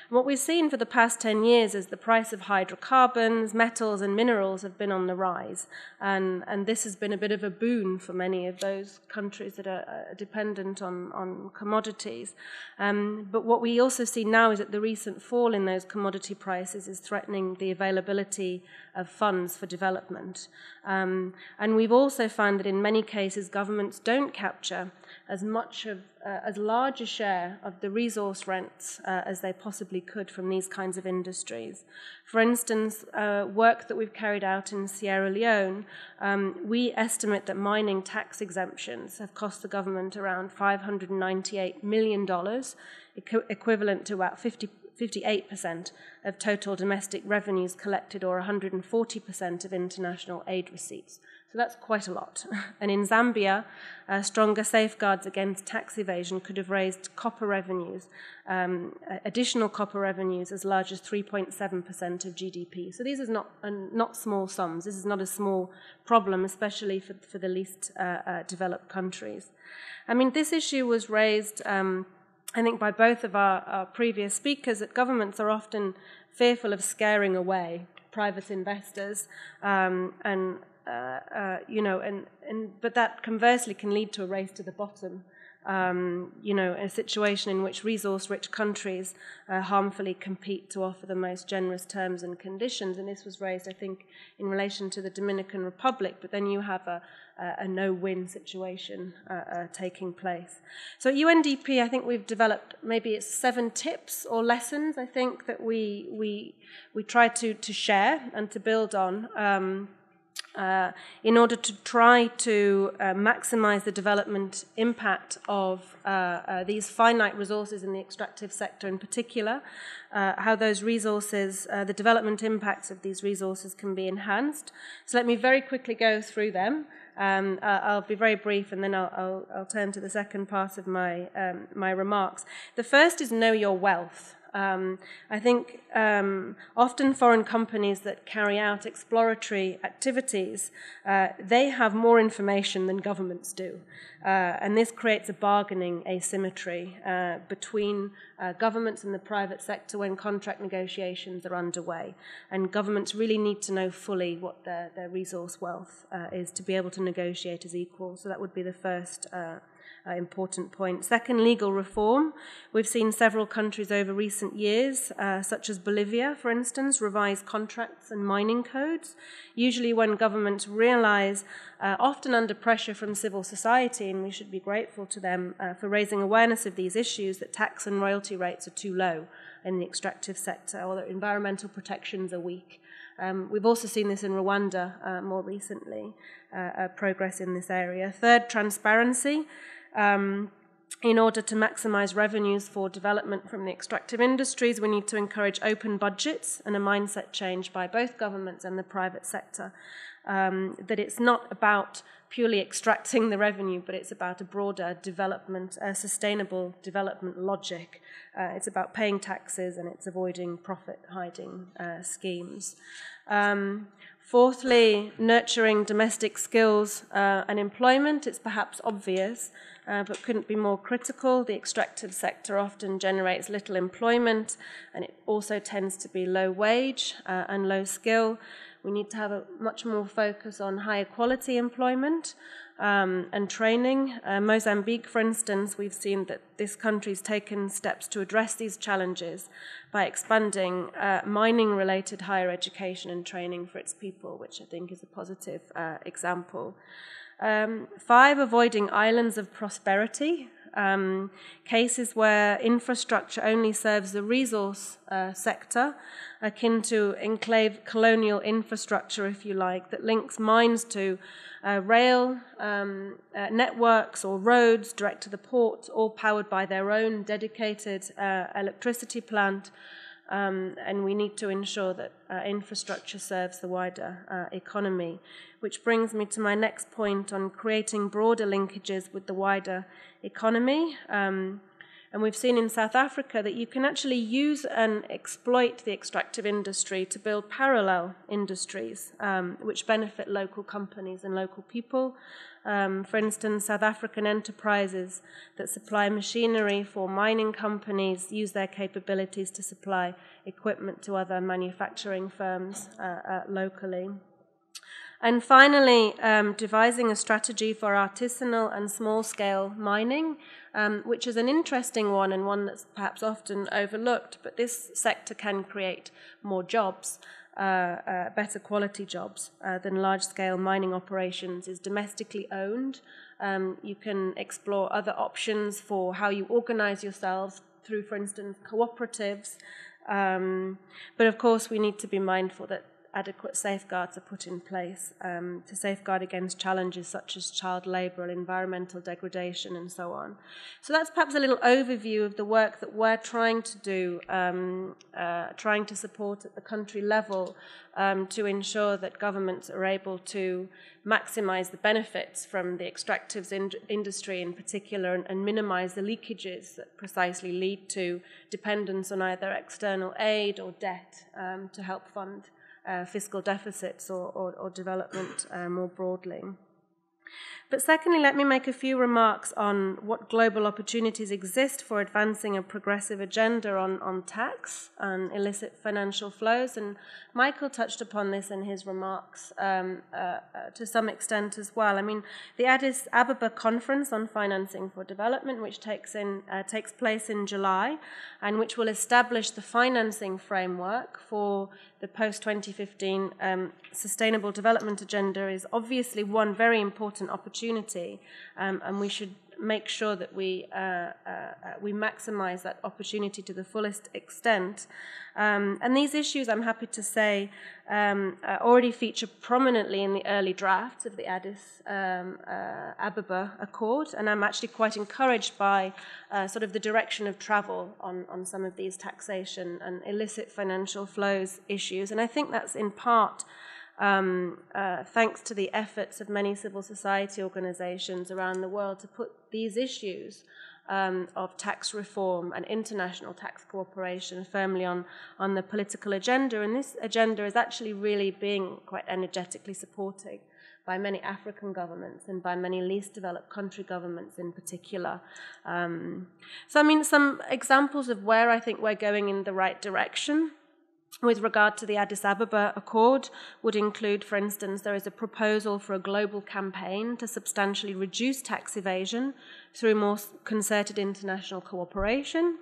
What we've seen for the past 10 years is the price of hydrocarbons, metals, and minerals have been on the rise, and this has been a bit of a boon for many of those countries that are dependent on commodities. But what we also see now is that the recent fall in those commodity prices is threatening the availability of funds for development. And we've also found that in many cases governments don't capture as large a share of the resource rents as they possibly could from these kinds of industries. For instance, work that we've carried out in Sierra Leone, we estimate that mining tax exemptions have cost the government around $598 million, equivalent to about 58% of total domestic revenues collected, or 140% of international aid receipts. So that's quite a lot. And in Zambia, stronger safeguards against tax evasion could have raised copper revenues, additional copper revenues as large as 3.7% of GDP. So these are not small sums. This is not a small problem, especially for the least developed countries. I mean, this issue was raised, I think, by both of our previous speakers, that governments are often fearful of scaring away private investors, but that conversely can lead to a race to the bottom. A situation in which resource-rich countries harmfully compete to offer the most generous terms and conditions. And this was raised, I think, in relation to the Dominican Republic, but then you have a no-win situation taking place. So at UNDP, I think we've developed maybe it's 7 tips or lessons, I think, that we try to share and to build on in order to try to maximize the development impact of these finite resources in the extractive sector in particular, how those resources, the development impacts of these resources can be enhanced. So let me very quickly go through them. I'll be very brief, and then I'll turn to the second part of my remarks. The first is know your wealth. I think often foreign companies that carry out exploratory activities, they have more information than governments do. And this creates a bargaining asymmetry between governments and the private sector when contract negotiations are underway. And governments really need to know fully what their resource wealth is to be able to negotiate as equal. So that would be the first important point. Second, legal reform. We've seen several countries over recent years, such as Bolivia, for instance, revise contracts and mining codes, usually when governments realize, often under pressure from civil society, and we should be grateful to them for raising awareness of these issues, that tax and royalty rates are too low in the extractive sector, or that environmental protections are weak. We've also seen this in Rwanda more recently, progress in this area. Third, transparency. In order to maximize revenues for development from the extractive industries, we need to encourage open budgets and a mindset change by both governments and the private sector. That it's not about purely extracting the revenue, but it's about a broader development, sustainable development logic. It's about paying taxes and it's avoiding profit-hiding schemes. Fourthly, nurturing domestic skills and employment. It's perhaps obvious, but couldn't be more critical. The extractive sector often generates little employment, and it also tends to be low wage and low skill. We need to have a much more focus on higher quality employment and training. Mozambique, for instance, we've seen that this country's taken steps to address these challenges by expanding mining-related higher education and training for its people, which I think is a positive example. 5, avoiding islands of prosperity. Cases where infrastructure only serves the resource sector, akin to enclave colonial infrastructure, if you like, that links mines to rail networks or roads direct to the port, all powered by their own dedicated electricity plant. And we need to ensure that infrastructure serves the wider economy. Which brings me to my next point on creating broader linkages with the wider economy. And we've seen in South Africa that you can actually use and exploit the extractive industry to build parallel industries which benefit local companies and local people. For instance, South African enterprises that supply machinery for mining companies use their capabilities to supply equipment to other manufacturing firms locally. And finally, devising a strategy for artisanal and small-scale mining, which is an interesting one and one that's perhaps often overlooked, but this sector can create more jobs, better quality jobs than large-scale mining operations. Is domestically owned. You can explore other options for how you organize yourselves through, for instance, cooperatives. But of course, we need to be mindful that adequate safeguards are put in place to safeguard against challenges such as child labour and environmental degradation and so on. So that's perhaps a little overview of the work that we're trying to do, trying to support at the country level to ensure that governments are able to maximise the benefits from the extractives industry in particular and minimise the leakages that precisely lead to dependence on either external aid or debt to help fund fiscal deficits or development more broadly. But secondly, let me make a few remarks on what global opportunities exist for advancing a progressive agenda on tax and illicit financial flows. And Michael touched upon this in his remarks to some extent as well. I mean, the Addis Ababa Conference on Financing for Development, which takes place in July, and which will establish the financing framework for the post-2015 Sustainable Development Agenda, is obviously one very important opportunity, and we should make sure that we maximise that opportunity to the fullest extent. And these issues, I'm happy to say, already feature prominently in the early drafts of the Addis Ababa Accord, and I'm actually quite encouraged by sort of the direction of travel on some of these taxation and illicit financial flows issues. And I think that's in part thanks to the efforts of many civil society organizations around the world to put these issues of tax reform and international tax cooperation firmly on the political agenda. And this agenda is actually really being quite energetically supported by many African governments and by many least developed country governments in particular. So, I mean, some examples of where I think we're going in the right direction with regard to the Addis Ababa Accord would include, for instance, there is a proposal for a global campaign to substantially reduce tax evasion through more concerted international cooperation.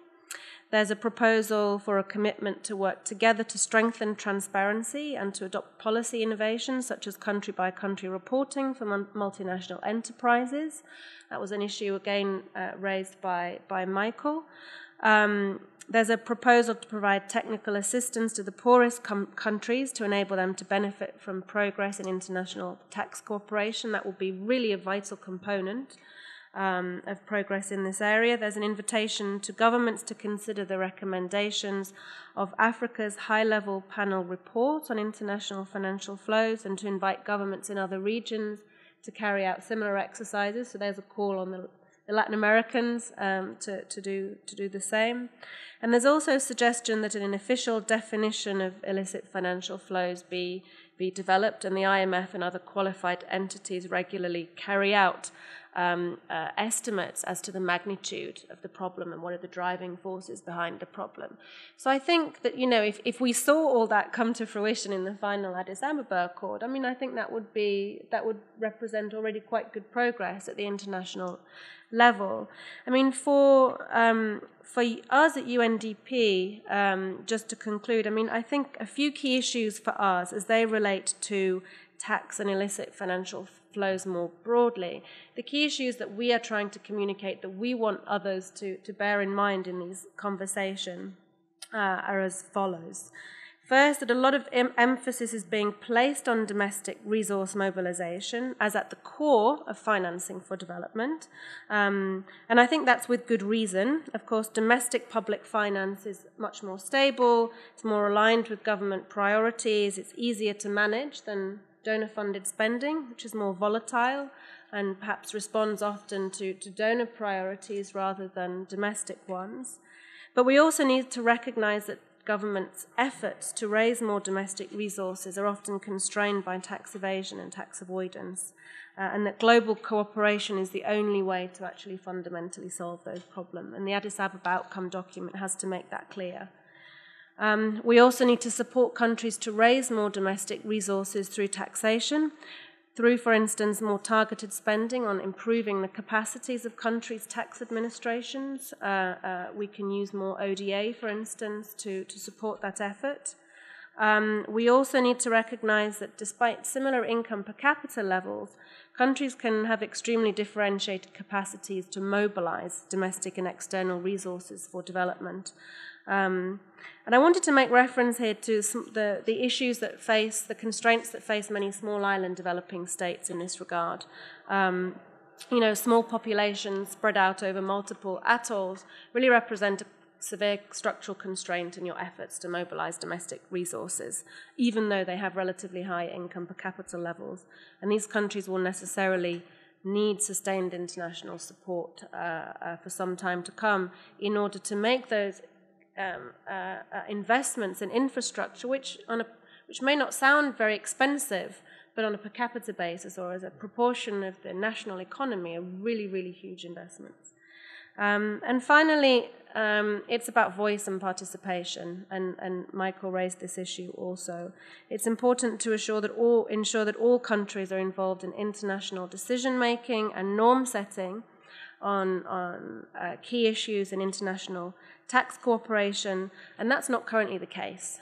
There's a proposal for a commitment to work together to strengthen transparency and to adopt policy innovations such as country-by-country reporting for multinational enterprises. That was an issue again raised by Michael. There's a proposal to provide technical assistance to the poorest countries to enable them to benefit from progress in international tax cooperation. That will be really a vital component of progress in this area. There's an invitation to governments to consider the recommendations of Africa's high-level panel report on international financial flows and to invite governments in other regions to carry out similar exercises. So there's a call on the Latin Americans to do the same. And there's also a suggestion that an official definition of illicit financial flows be developed, and the IMF and other qualified entities regularly carry out estimates as to the magnitude of the problem and what are the driving forces behind the problem. So I think that, you know, if we saw all that come to fruition in the final Addis Ababa Accord, I mean, I think that would represent already quite good progress at the international level. I mean, for us at UNDP, just to conclude, I mean, I think a few key issues for us as they relate to tax and illicit financial flows more broadly. The key issues that we are trying to communicate that we want others to bear in mind in these conversations are as follows. First, that a lot of emphasis is being placed on domestic resource mobilization as at the core of financing for development. And I think that's with good reason. Of course, domestic public finance is much more stable, it's more aligned with government priorities, it's easier to manage than donor-funded spending, which is more volatile and perhaps responds often to donor priorities rather than domestic ones. But we also need to recognize that governments' efforts to raise more domestic resources are often constrained by tax evasion and tax avoidance, and that global cooperation is the only way to actually fundamentally solve those problems. And the Addis Ababa outcome document has to make that clear. We also need to support countries to raise more domestic resources through taxation, through, for instance, more targeted spending on improving the capacities of countries' tax administrations. We can use more ODA, for instance, to support that effort. We also need to recognize that despite similar income per capita levels, countries can have extremely differentiated capacities to mobilize domestic and external resources for development. And I wanted to make reference here to the issues that face, the constraints that face many small island developing states in this regard. You know, small populations spread out over multiple atolls really represent a severe structural constraint in your efforts to mobilize domestic resources, even though they have relatively high income per capita levels. And these countries will necessarily need sustained international support for some time to come in order to make those investments in infrastructure, which may not sound very expensive, but on a per capita basis or as a proportion of the national economy are really, really huge investments. And finally, it's about voice and participation, and Michael raised this issue also. It's important to ensure that all countries are involved in international decision-making and norm-setting on key issues in international tax cooperation, and that's not currently the case.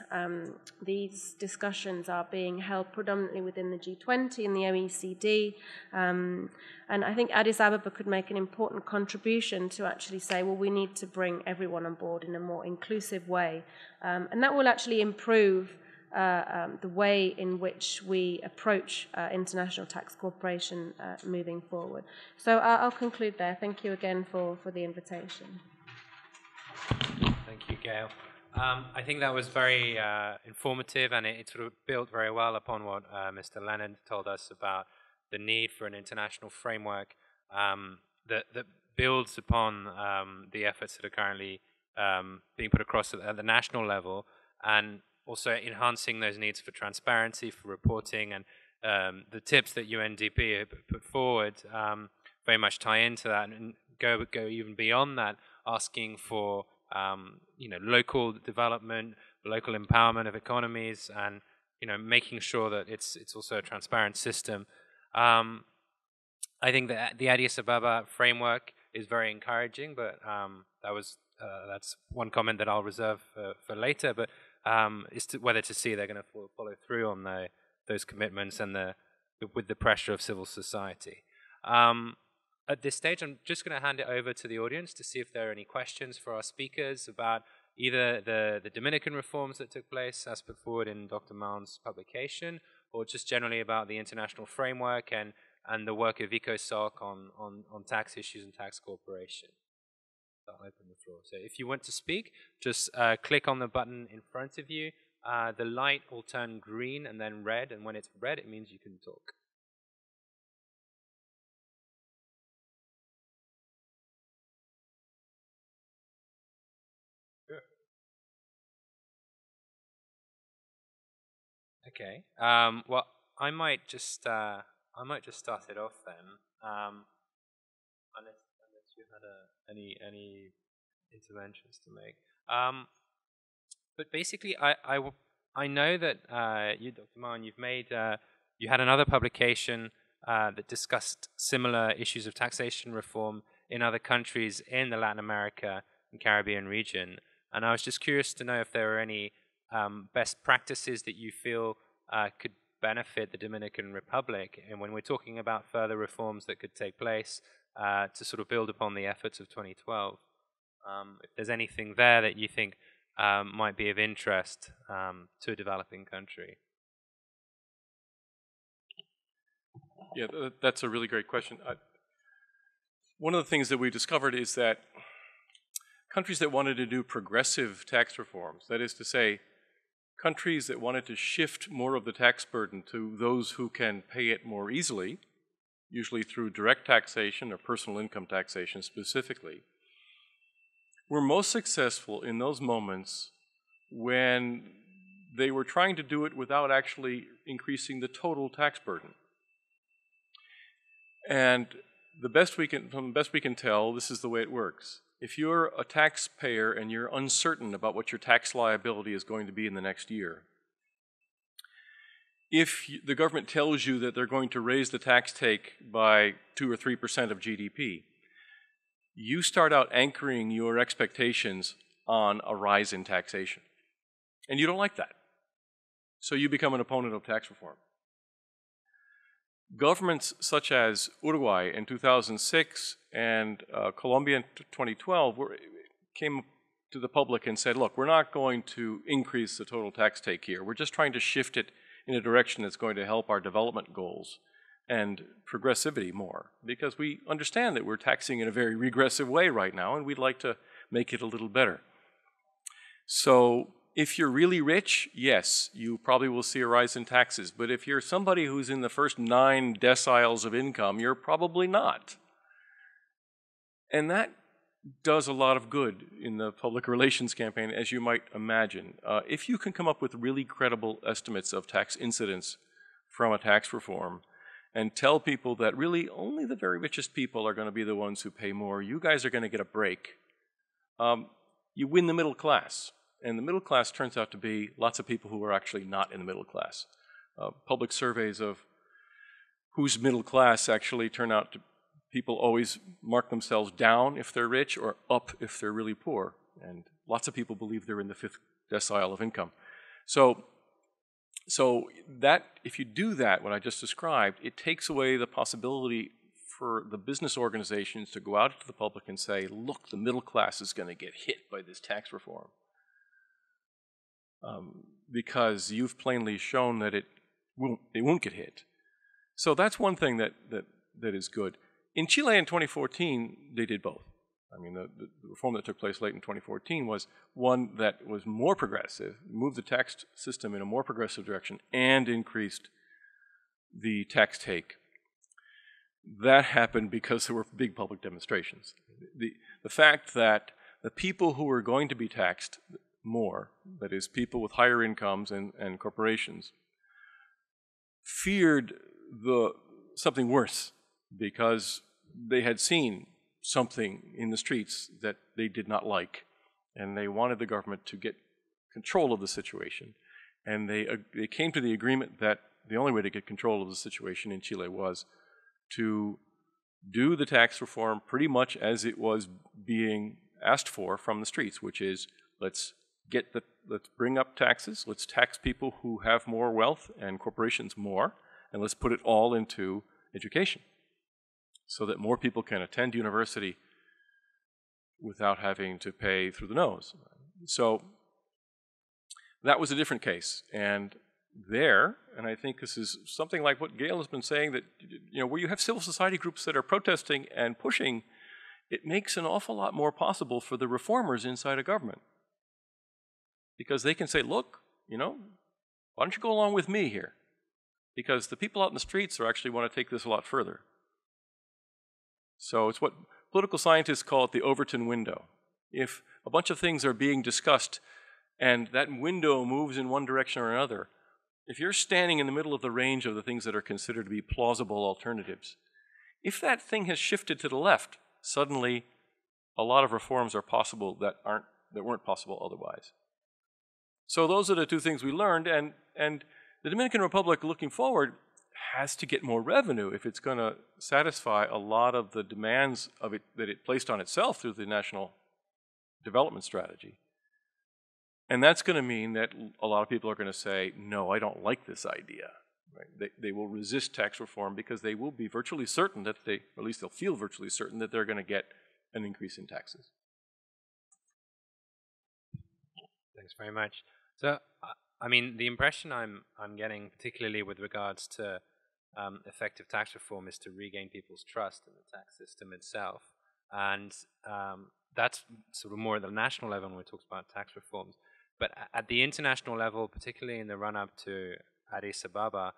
These discussions are being held predominantly within the G20 and the OECD, and I think Addis Ababa could make an important contribution to actually say, well, we need to bring everyone on board in a more inclusive way, and that will actually improve the way in which we approach international tax cooperation moving forward. So I'll conclude there. Thank you again for the invitation. Thank you, Gail. I think that was very informative, and it sort of built very well upon what Mr. Leonard told us about the need for an international framework that builds upon the efforts that are currently being put across at the national level, and also enhancing those needs for transparency, for reporting, and the tips that UNDP have put forward very much tie into that and go even beyond that, asking for local development, local empowerment of economies, and making sure that it's also a transparent system. I think that the Addis Ababa framework is very encouraging, but that's one comment that I'll reserve for later. But is whether to see they're going to follow through on those commitments and with the pressure of civil society. At this stage, I'm just going to hand it over to the audience to see if there are any questions for our speakers about either the Dominican reforms that took place as put forward in Dr. Mahon's publication, or just generally about the international framework and the work of ECOSOC on tax issues and tax cooperation. I'll open the floor. So if you want to speak, just click on the button in front of you. The light will turn green and then red, and when it's red, it means you can talk. Okay. Well, I might just start it off then, unless you had any interventions to make. But basically, I know that you, Dr. Mahon, you had another publication that discussed similar issues of taxation reform in other countries in the Latin America and Caribbean region, and I was just curious to know if there were any best practices that you feel could benefit the Dominican Republic, and when we're talking about further reforms that could take place to sort of build upon the efforts of 2012. If there's anything there that you think might be of interest to a developing country. Yeah, that's a really great question. One of the things that we discovered is that countries that wanted to do progressive tax reforms, that is to say, countries that wanted to shift more of the tax burden to those who can pay it more easily, usually through direct taxation or personal income taxation specifically, were most successful in those moments when they were trying to do it without actually increasing the total tax burden. And from the best we can tell, this is the way it works. If you're a taxpayer and you're uncertain about what your tax liability is going to be in the next year, if the government tells you that they're going to raise the tax take by 2 or 3% of GDP, you start out anchoring your expectations on a rise in taxation. And you don't like that. So you become an opponent of tax reform. Governments such as Uruguay in 2006 and Colombia in 2012 came to the public and said, look, we're not going to increase the total tax take here. We're just trying to shift it in a direction that's going to help our development goals and progressivity more, because we understand that we're taxing in a very regressive way right now, and we'd like to make it a little better. So if you're really rich, yes, you probably will see a rise in taxes. But if you're somebody who's in the first 9 deciles of income, you're probably not. And that does a lot of good in the public relations campaign, as you might imagine. If you can come up with really credible estimates of tax incidence from a tax reform and tell people that really only the very richest people are going to be the ones who pay more, you guys are going to get a break, you win the middle class. And the middle class turns out to be lots of people who are actually not in the middle class. Public surveys of who's middle class actually turn out to people always mark themselves down if they're rich or up if they're really poor. And lots of people believe they're in the 5th decile of income. So that, if you do that, what I just described, it takes away the possibility for the business organizations to go out to the public and say, look, the middle class is going to get hit by this tax reform. Because you've plainly shown that it won't get hit. So that's one thing that is good. In Chile in 2014, they did both. I mean, the reform that took place late in 2014 was one that was more progressive, moved the tax system in a more progressive direction, and increased the tax take. that happened because there were big public demonstrations. The fact that the people who were going to be taxed more, that is, people with higher incomes and corporations, feared something worse because they had seen something in the streets that they did not like, and they wanted the government to get control of the situation. And they came to the agreement that the only way to get control of the situation in Chile was to do the tax reform pretty much as it was being asked for from the streets, which is let's bring up taxes, let's tax people who have more wealth and corporations more, and let's put it all into education so that more people can attend university without having to pay through the nose. So that was a different case. And I think this is something like what Gail has been saying, that where you have civil society groups that are protesting and pushing, it makes an awful lot more possible for the reformers inside a government. Because they can say, look, why don't you go along with me here? Because the people out in the streets actually want to take this a lot further. So it's what political scientists call it the Overton window. If a bunch of things are being discussed and that window moves in one direction or another, if you're standing in the middle of the range of the things that are considered to be plausible alternatives, if that thing has shifted to the left, suddenly a lot of reforms are possible that weren't possible otherwise. So those are the two things we learned, and the Dominican Republic, looking forward, has to get more revenue if it's going to satisfy a lot of the demands of it that it placed on itself through the National Development Strategy. And that's going to mean that a lot of people are going to say, no, I don't like this idea. Right? They will resist tax reform because they will be virtually certain that or at least they'll feel virtually certain that they're going to get an increase in taxes. Thanks very much. So, the impression I'm getting, particularly with regards to effective tax reform, is to regain people's trust in the tax system itself. And that's sort of more at the national level when we talk about tax reforms. But at the international level, particularly in the run-up to Addis Ababa,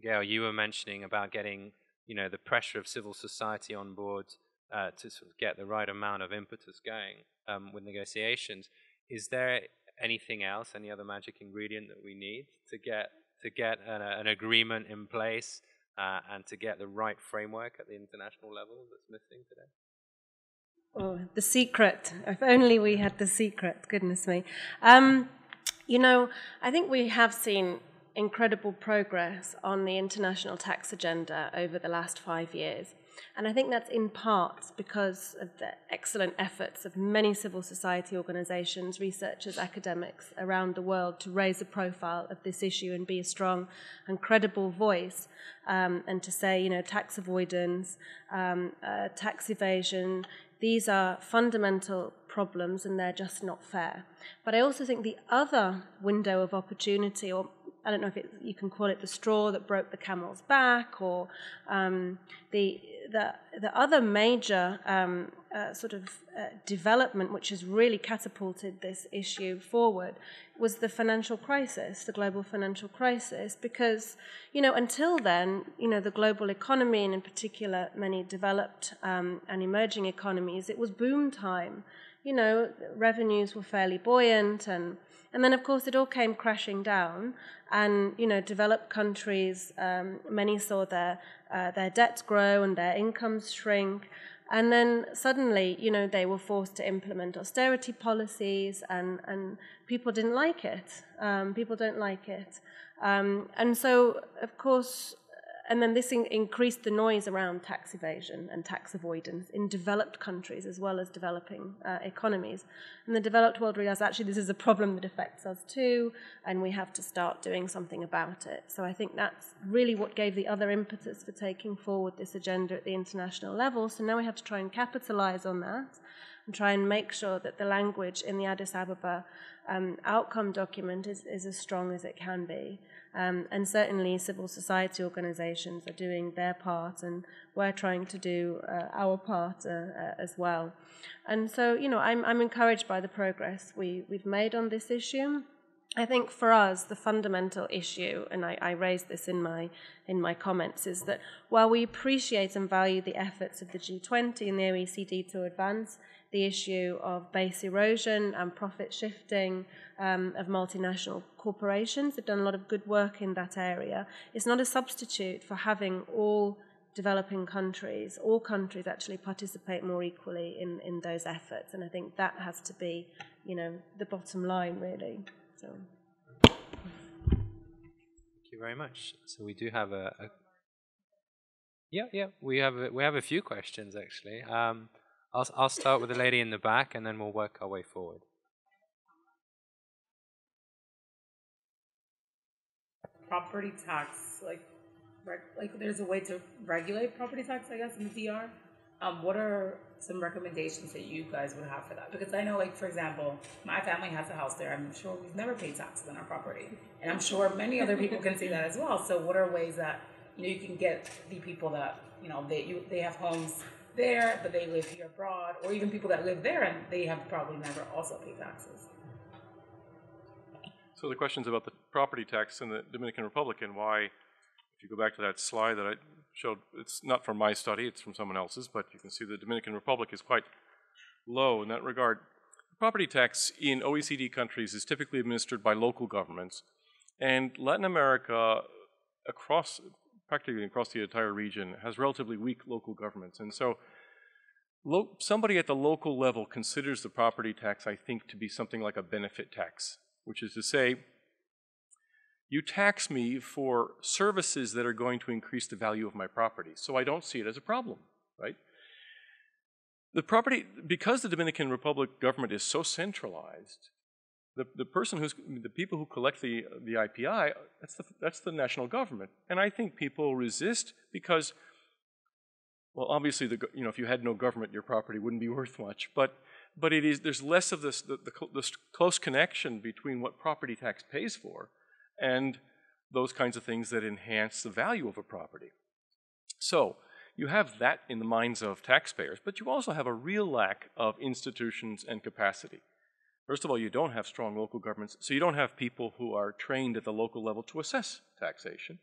Gail, you were mentioning about getting, the pressure of civil society on board to sort of get the right amount of impetus going with negotiations. Is there anything else, any other magic ingredient that we need to get an agreement in place and to get the right framework at the international level that's missing today? Oh, the secret. If only we had the secret, goodness me. I think we have seen incredible progress on the international tax agenda over the last 5 years. And I think that's in part because of the excellent efforts of many civil society organizations, researchers, academics around the world to raise the profile of this issue and be a strong and credible voice, and to say, tax avoidance, tax evasion, these are fundamental problems and they're just not fair. But I also think the other window of opportunity, or I don't know if you can call it the straw that broke the camel's back, or the other major development which has really catapulted this issue forward was the financial crisis, the global financial crisis, because, until then, the global economy, and in particular many developed and emerging economies, it was boom time. Revenues were fairly buoyant, and then, of course, it all came crashing down, and, developed countries, many saw their debts grow and their incomes shrink, and then suddenly, they were forced to implement austerity policies, and people didn't like it. People don't like it. And so, of course, and then this increased the noise around tax evasion and tax avoidance in developed countries as well as developing economies. And the developed world realized, actually, this is a problem that affects us too, and we have to start doing something about it. So I think that's really what gave the other impetus for taking forward this agenda at the international level. So now we have to try and capitalize on that and try and make sure that the language in the Addis Ababa outcome document is as strong as it can be. And certainly civil society organizations are doing their part, and we're trying to do our part as well. And so, I'm encouraged by the progress we've made on this issue. I think for us, the fundamental issue, and I raised this in my comments, is that while we appreciate and value the efforts of the G20 and the OECD to advance the issue of base erosion and profit shifting of multinational corporations, they've done a lot of good work in that area. It's not a substitute for having all developing countries, all countries actually participate more equally in those efforts. And I think that has to be, the bottom line, really. So. Thank you very much. So we do have we have a few questions actually. I'll start with the lady in the back, and then we'll work our way forward. Property tax, like there's a way to regulate property tax, I guess, in the DR. What are some recommendations that you guys would have for that? Because I know, for example, my family has a house there. I'm sure we've never paid taxes on our property. And I'm sure many other people can see that as well. So what are ways that, you can get the people that, they have homes there, but they live here abroad, or even people that live there and they have probably never also paid taxes? So the question's about the property tax in the Dominican Republic and why, if you go back to that slide that I showed, it's not from my study, it's from someone else's, but you can see the Dominican Republic is quite low in that regard. The property tax in OECD countries is typically administered by local governments, and Latin America, practically across the entire region, has relatively weak local governments. And so somebody at the local level considers the property tax, I think, to be something like a benefit tax, which is to say, you tax me for services that are going to increase the value of my property, so I don't see it as a problem, right? Because the Dominican Republic government is so centralized, the people who collect the IPI, that's the national government, and I think people resist because, well, obviously, if you had no government, your property wouldn't be worth much, but there's less of this close connection between what property tax pays for and those kinds of things that enhance the value of a property. So you have that in the minds of taxpayers, but you also have a real lack of institutions and capacity. First of all, you don't have strong local governments, so you don't have people who are trained at the local level to assess taxation.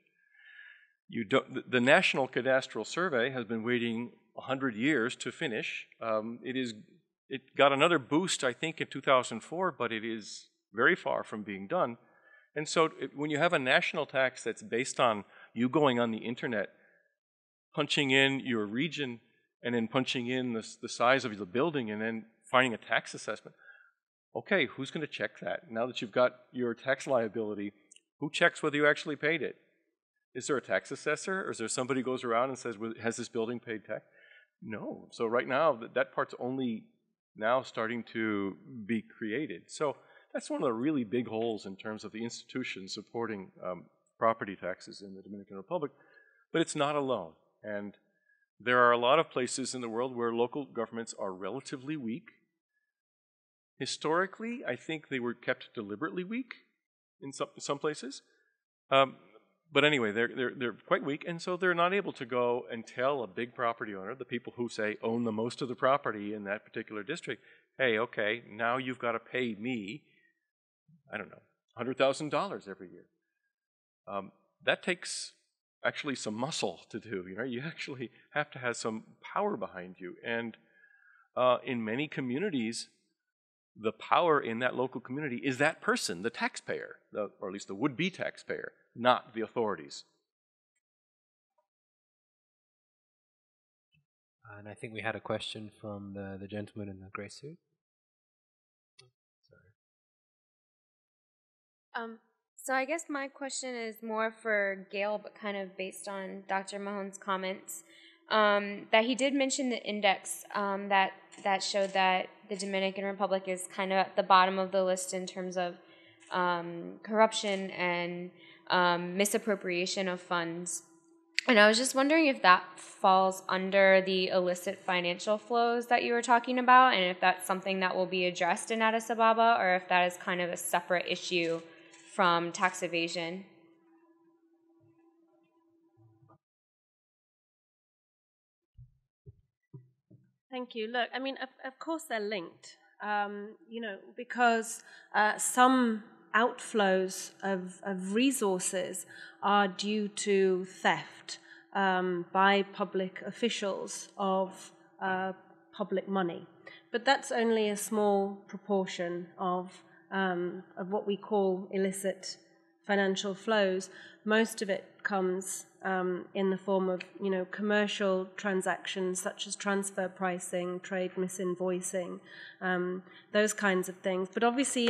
The National Cadastral Survey has been waiting 100 years to finish. It got another boost, I think, in 2004, but it is very far from being done. And so when you have a national tax that's based on you going on the internet, punching in your region, and then punching in the size of the building, and then finding a tax assessment, okay, who's going to check that? Now that you've got your tax liability, who checks whether you actually paid it? Is there a tax assessor, or is there somebody who goes around and says, has this building paid tax? No. So right now, that part's only now starting to be created. So that's one of the really big holes in terms of the institutions supporting property taxes in the Dominican Republic, but it's not alone. And there are a lot of places in the world where local governments are relatively weak. Historically, I think they were kept deliberately weak in some places. But anyway, they're quite weak, and so they're not able to go and tell a big property owner, the people who, say, own the most of the property in that particular district, hey, okay, now you've got to pay me, I don't know, $100,000 every year. That takes actually some muscle to do. You actually have to have some power behind you. And in many communities, the power in that local community is that person, the taxpayer, or at least the would-be taxpayer, not the authorities. And I think we had a question from the gentleman in the grey suit. So I guess my question is more for Gail, but kind of based on Dr. Mahon's comments, that he did mention the index that showed that the Dominican Republic is kind of at the bottom of the list in terms of corruption and misappropriation of funds. And I was just wondering if that falls under the illicit financial flows that you were talking about, and if that's something that will be addressed in Addis Ababa, or if that is kind of a separate issue from tax evasion. Thank you. Look, I mean, of course they're linked, because some outflows of resources are due to theft by public officials of public money. But that's only a small proportion of what we call illicit financial flows. Most of it comes in the form of, commercial transactions such as transfer pricing, trade misinvoicing, those kinds of things. But obviously,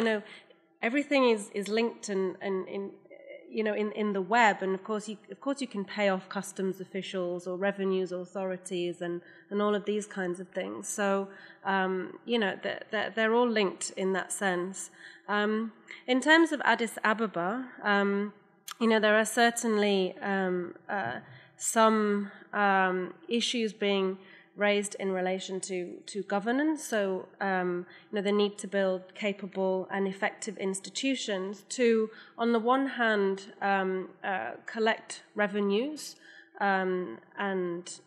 everything is linked and in the web, and of course you can pay off customs officials or revenues authorities and all of these kinds of things. So they're all linked in that sense. In terms of Addis Ababa, there are certainly some issues being raised in relation to governance. So, the need to build capable and effective institutions to, on the one hand, collect revenues and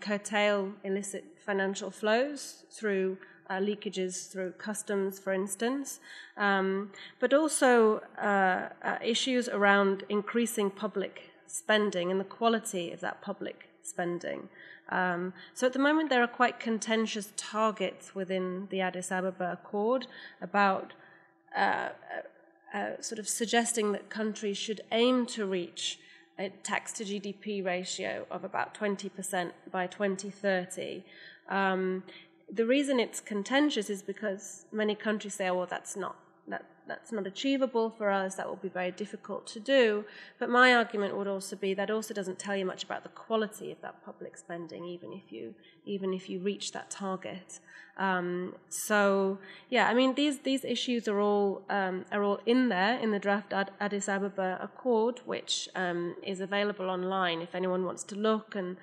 curtail illicit financial flows through leakages through customs, for instance, but also issues around increasing public spending and the quality of that public spending. So at the moment there are quite contentious targets within the Addis Ababa Accord about sort of suggesting that countries should aim to reach a tax to GDP ratio of about 20% by 2030. The reason it's contentious is because many countries say, oh, well, that's not achievable for us, that will be very difficult to do. But my argument would also be that also doesn't tell you much about the quality of that public spending, even if you reach that target. These issues are all in there in the draft Addis Ababa Accord, which is available online if anyone wants to look and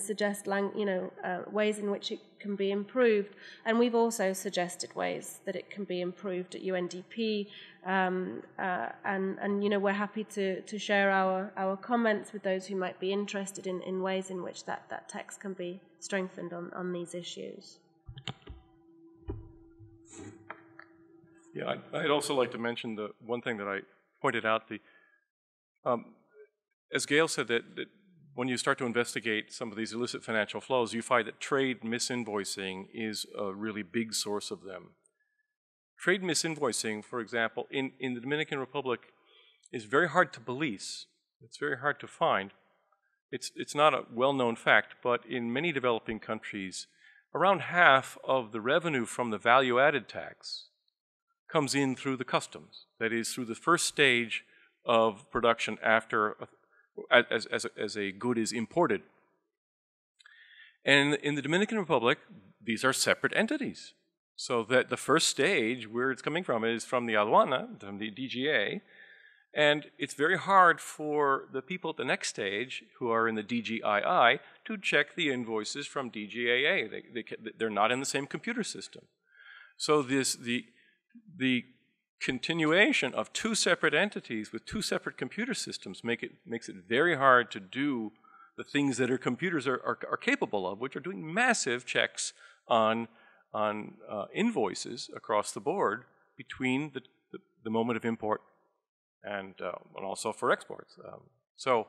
suggest ways in which it can be improved. And we've also suggested ways that it can be improved at UNDP, and we're happy to share our comments with those who might be interested in ways in which that text can be strengthened on these issues. Yeah, I'd also like to mention the one thing that I pointed out. As Gail said, that when you start to investigate some of these illicit financial flows, you find that trade misinvoicing is a really big source of them. Trade misinvoicing, for example, in the Dominican Republic is very hard to police. It's very hard to find. It's not a well-known fact, but in many developing countries, around half of the revenue from the value-added tax comes in through the customs. That is, through the first stage of production after as a good is imported. And in the Dominican Republic, these are separate entities. So that the first stage, where it's coming from, is from the aduana, from the DGA, and it's very hard for the people at the next stage, who are in the DGII, to check the invoices from DGAA. They're not in the same computer system. So the continuation of two separate entities with two separate computer systems makes it very hard to do the things that our computers are capable of, which are doing massive checks on invoices across the board between the moment of import and also for exports. So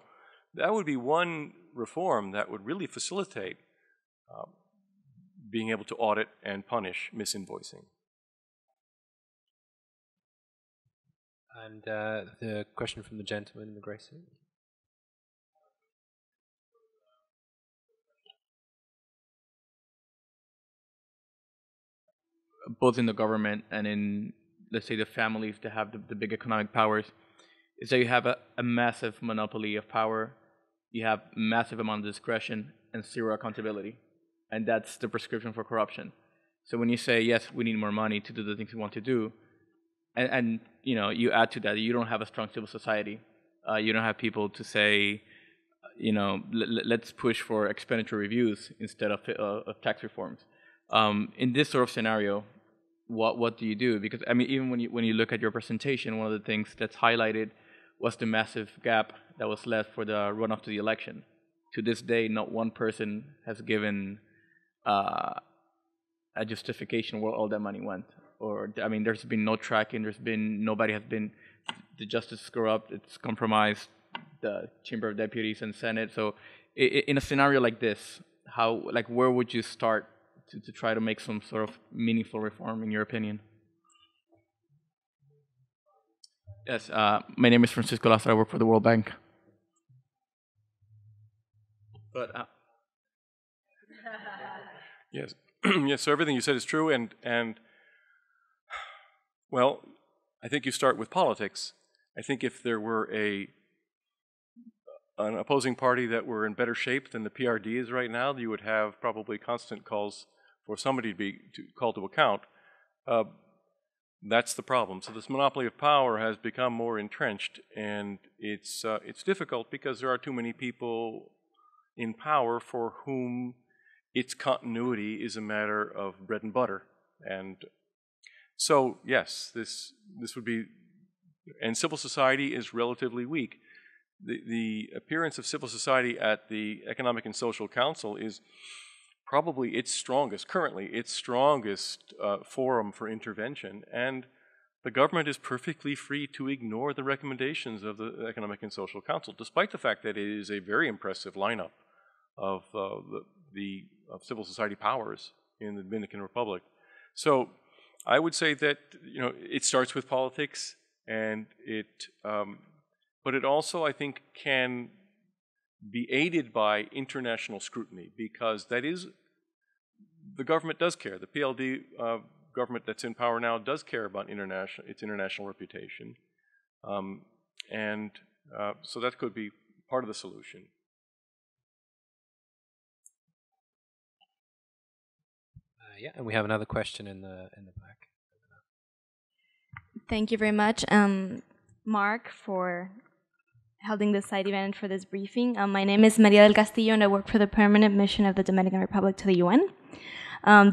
that would be one reform that would really facilitate being able to audit and punish misinvoicing. And the question from the gentleman in the grey suit. Both in the government and in, let's say, the families that have the big economic powers, is that you have a massive monopoly of power, you have massive amount of discretion and zero accountability. And that's the prescription for corruption. So when you say, yes, we need more money to do the things we want to do, and you add to that, you don't have a strong civil society. You don't have people to say, let's push for expenditure reviews instead of tax reforms. In this sort of scenario, what do you do? Because even when you look at your presentation, one of the things that's highlighted was the massive gap that was left for the runoff to the election. To this day, not one person has given a justification where all that money went. or I mean, there's been no tracking. Nobody has been. The justice is corrupt. It's compromised the Chamber of Deputies and Senate. So, in a scenario like this, where would you start to try to make some sort of meaningful reform, in your opinion? Yes, my name is Francisco Lazar. I work for the World Bank. But yes, yes. So everything you said is true, and well, I think you start with politics. I think if there were an opposing party that were in better shape than the PRD is right now, you would have probably constant calls for somebody to be called to account. That's the problem. So this monopoly of power has become more entrenched, and it's difficult because there are too many people in power for whom its continuity is a matter of bread and butter. And so, yes, this would be, and civil society is relatively weak. The appearance of civil society at the Economic and Social Council is probably its strongest, currently its strongest forum for intervention, and the government is perfectly free to ignore the recommendations of the Economic and Social Council, despite the fact that it is a very impressive lineup of civil society powers in the Dominican Republic. So I would say that it starts with politics, and but it also, I think, can be aided by international scrutiny, because that is, the government does care. The PLD government that's in power now does care about its international reputation, so that could be part of the solution. Yeah, and we have another question in the back. Thank you very much, Mark, for holding this side event for this briefing. My name is Maria del Castillo, and I work for the Permanent Mission of the Dominican Republic to the UN.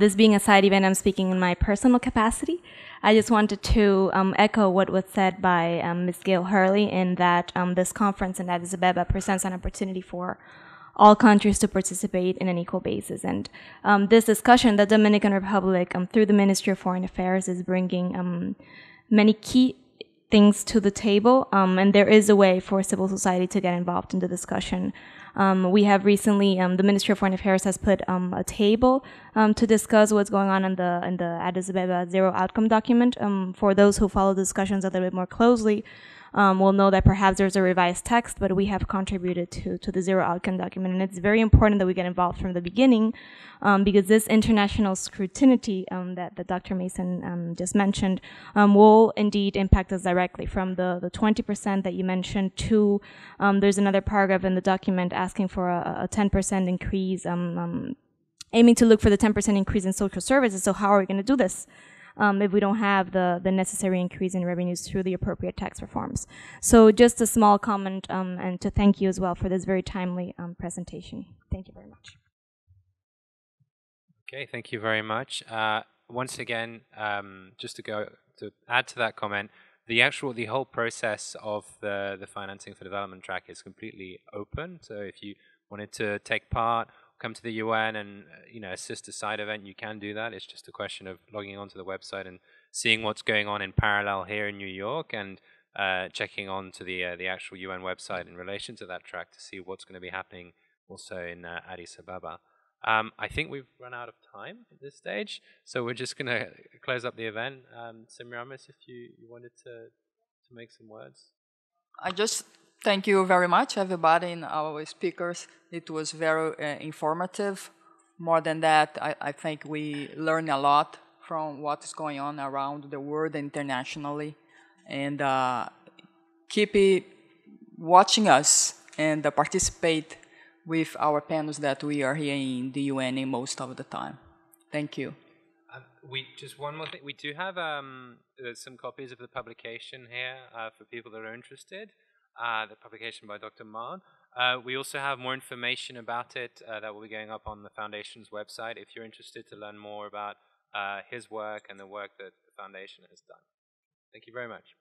This being a side event, I'm speaking in my personal capacity. I just wanted to echo what was said by Ms. Gail Hurley, in that this conference in Addis Ababa presents an opportunity for all countries to participate in an equal basis. And this discussion, the Dominican Republic, through the Ministry of Foreign Affairs, is bringing many key things to the table, and there is a way for civil society to get involved in the discussion. We have recently, the Ministry of Foreign Affairs has put a table to discuss what's going on in the Addis Ababa Zero Outcome document. For those who follow the discussions a little bit more closely, will know that perhaps there's a revised text, but we have contributed to the Zero Outcome document. And it's very important that we get involved from the beginning, because this international scrutiny that Dr. Mason just mentioned will indeed impact us directly, from the 20% that you mentioned to, there's another paragraph in the document asking for a 10% increase, aiming to look for the 10% increase in social services. So how are we going to do this if we don't have the necessary increase in revenues through the appropriate tax reforms? So just a small comment, and to thank you as well for this very timely presentation. Thank you very much. Okay, thank you very much. Once again, just to add to that comment, the whole process of the financing for development track is completely open. So if you wanted to take part, come to the UN and assist a side event, you can do that. It's just a question of logging onto the website and seeing what's going on in parallel here in New York, and checking on to the actual UN website in relation to that track to see what's going to be happening also in Addis Ababa. I think we've run out of time at this stage, so we're just going to close up the event. Semiramis, if you wanted to make some words. I just thank you very much, everybody, and our speakers. It was very informative. More than that, I think we learned a lot from what is going on around the world internationally. And keep watching us and participate with our panels that we are here in the UN in most of the time. Thank you. Just one more thing. We do have some copies of the publication here for people that are interested. The publication by Dr. Mahon. We also have more information about it that will be going up on the Foundation's website if you're interested to learn more about his work and the work that the Foundation has done. Thank you very much.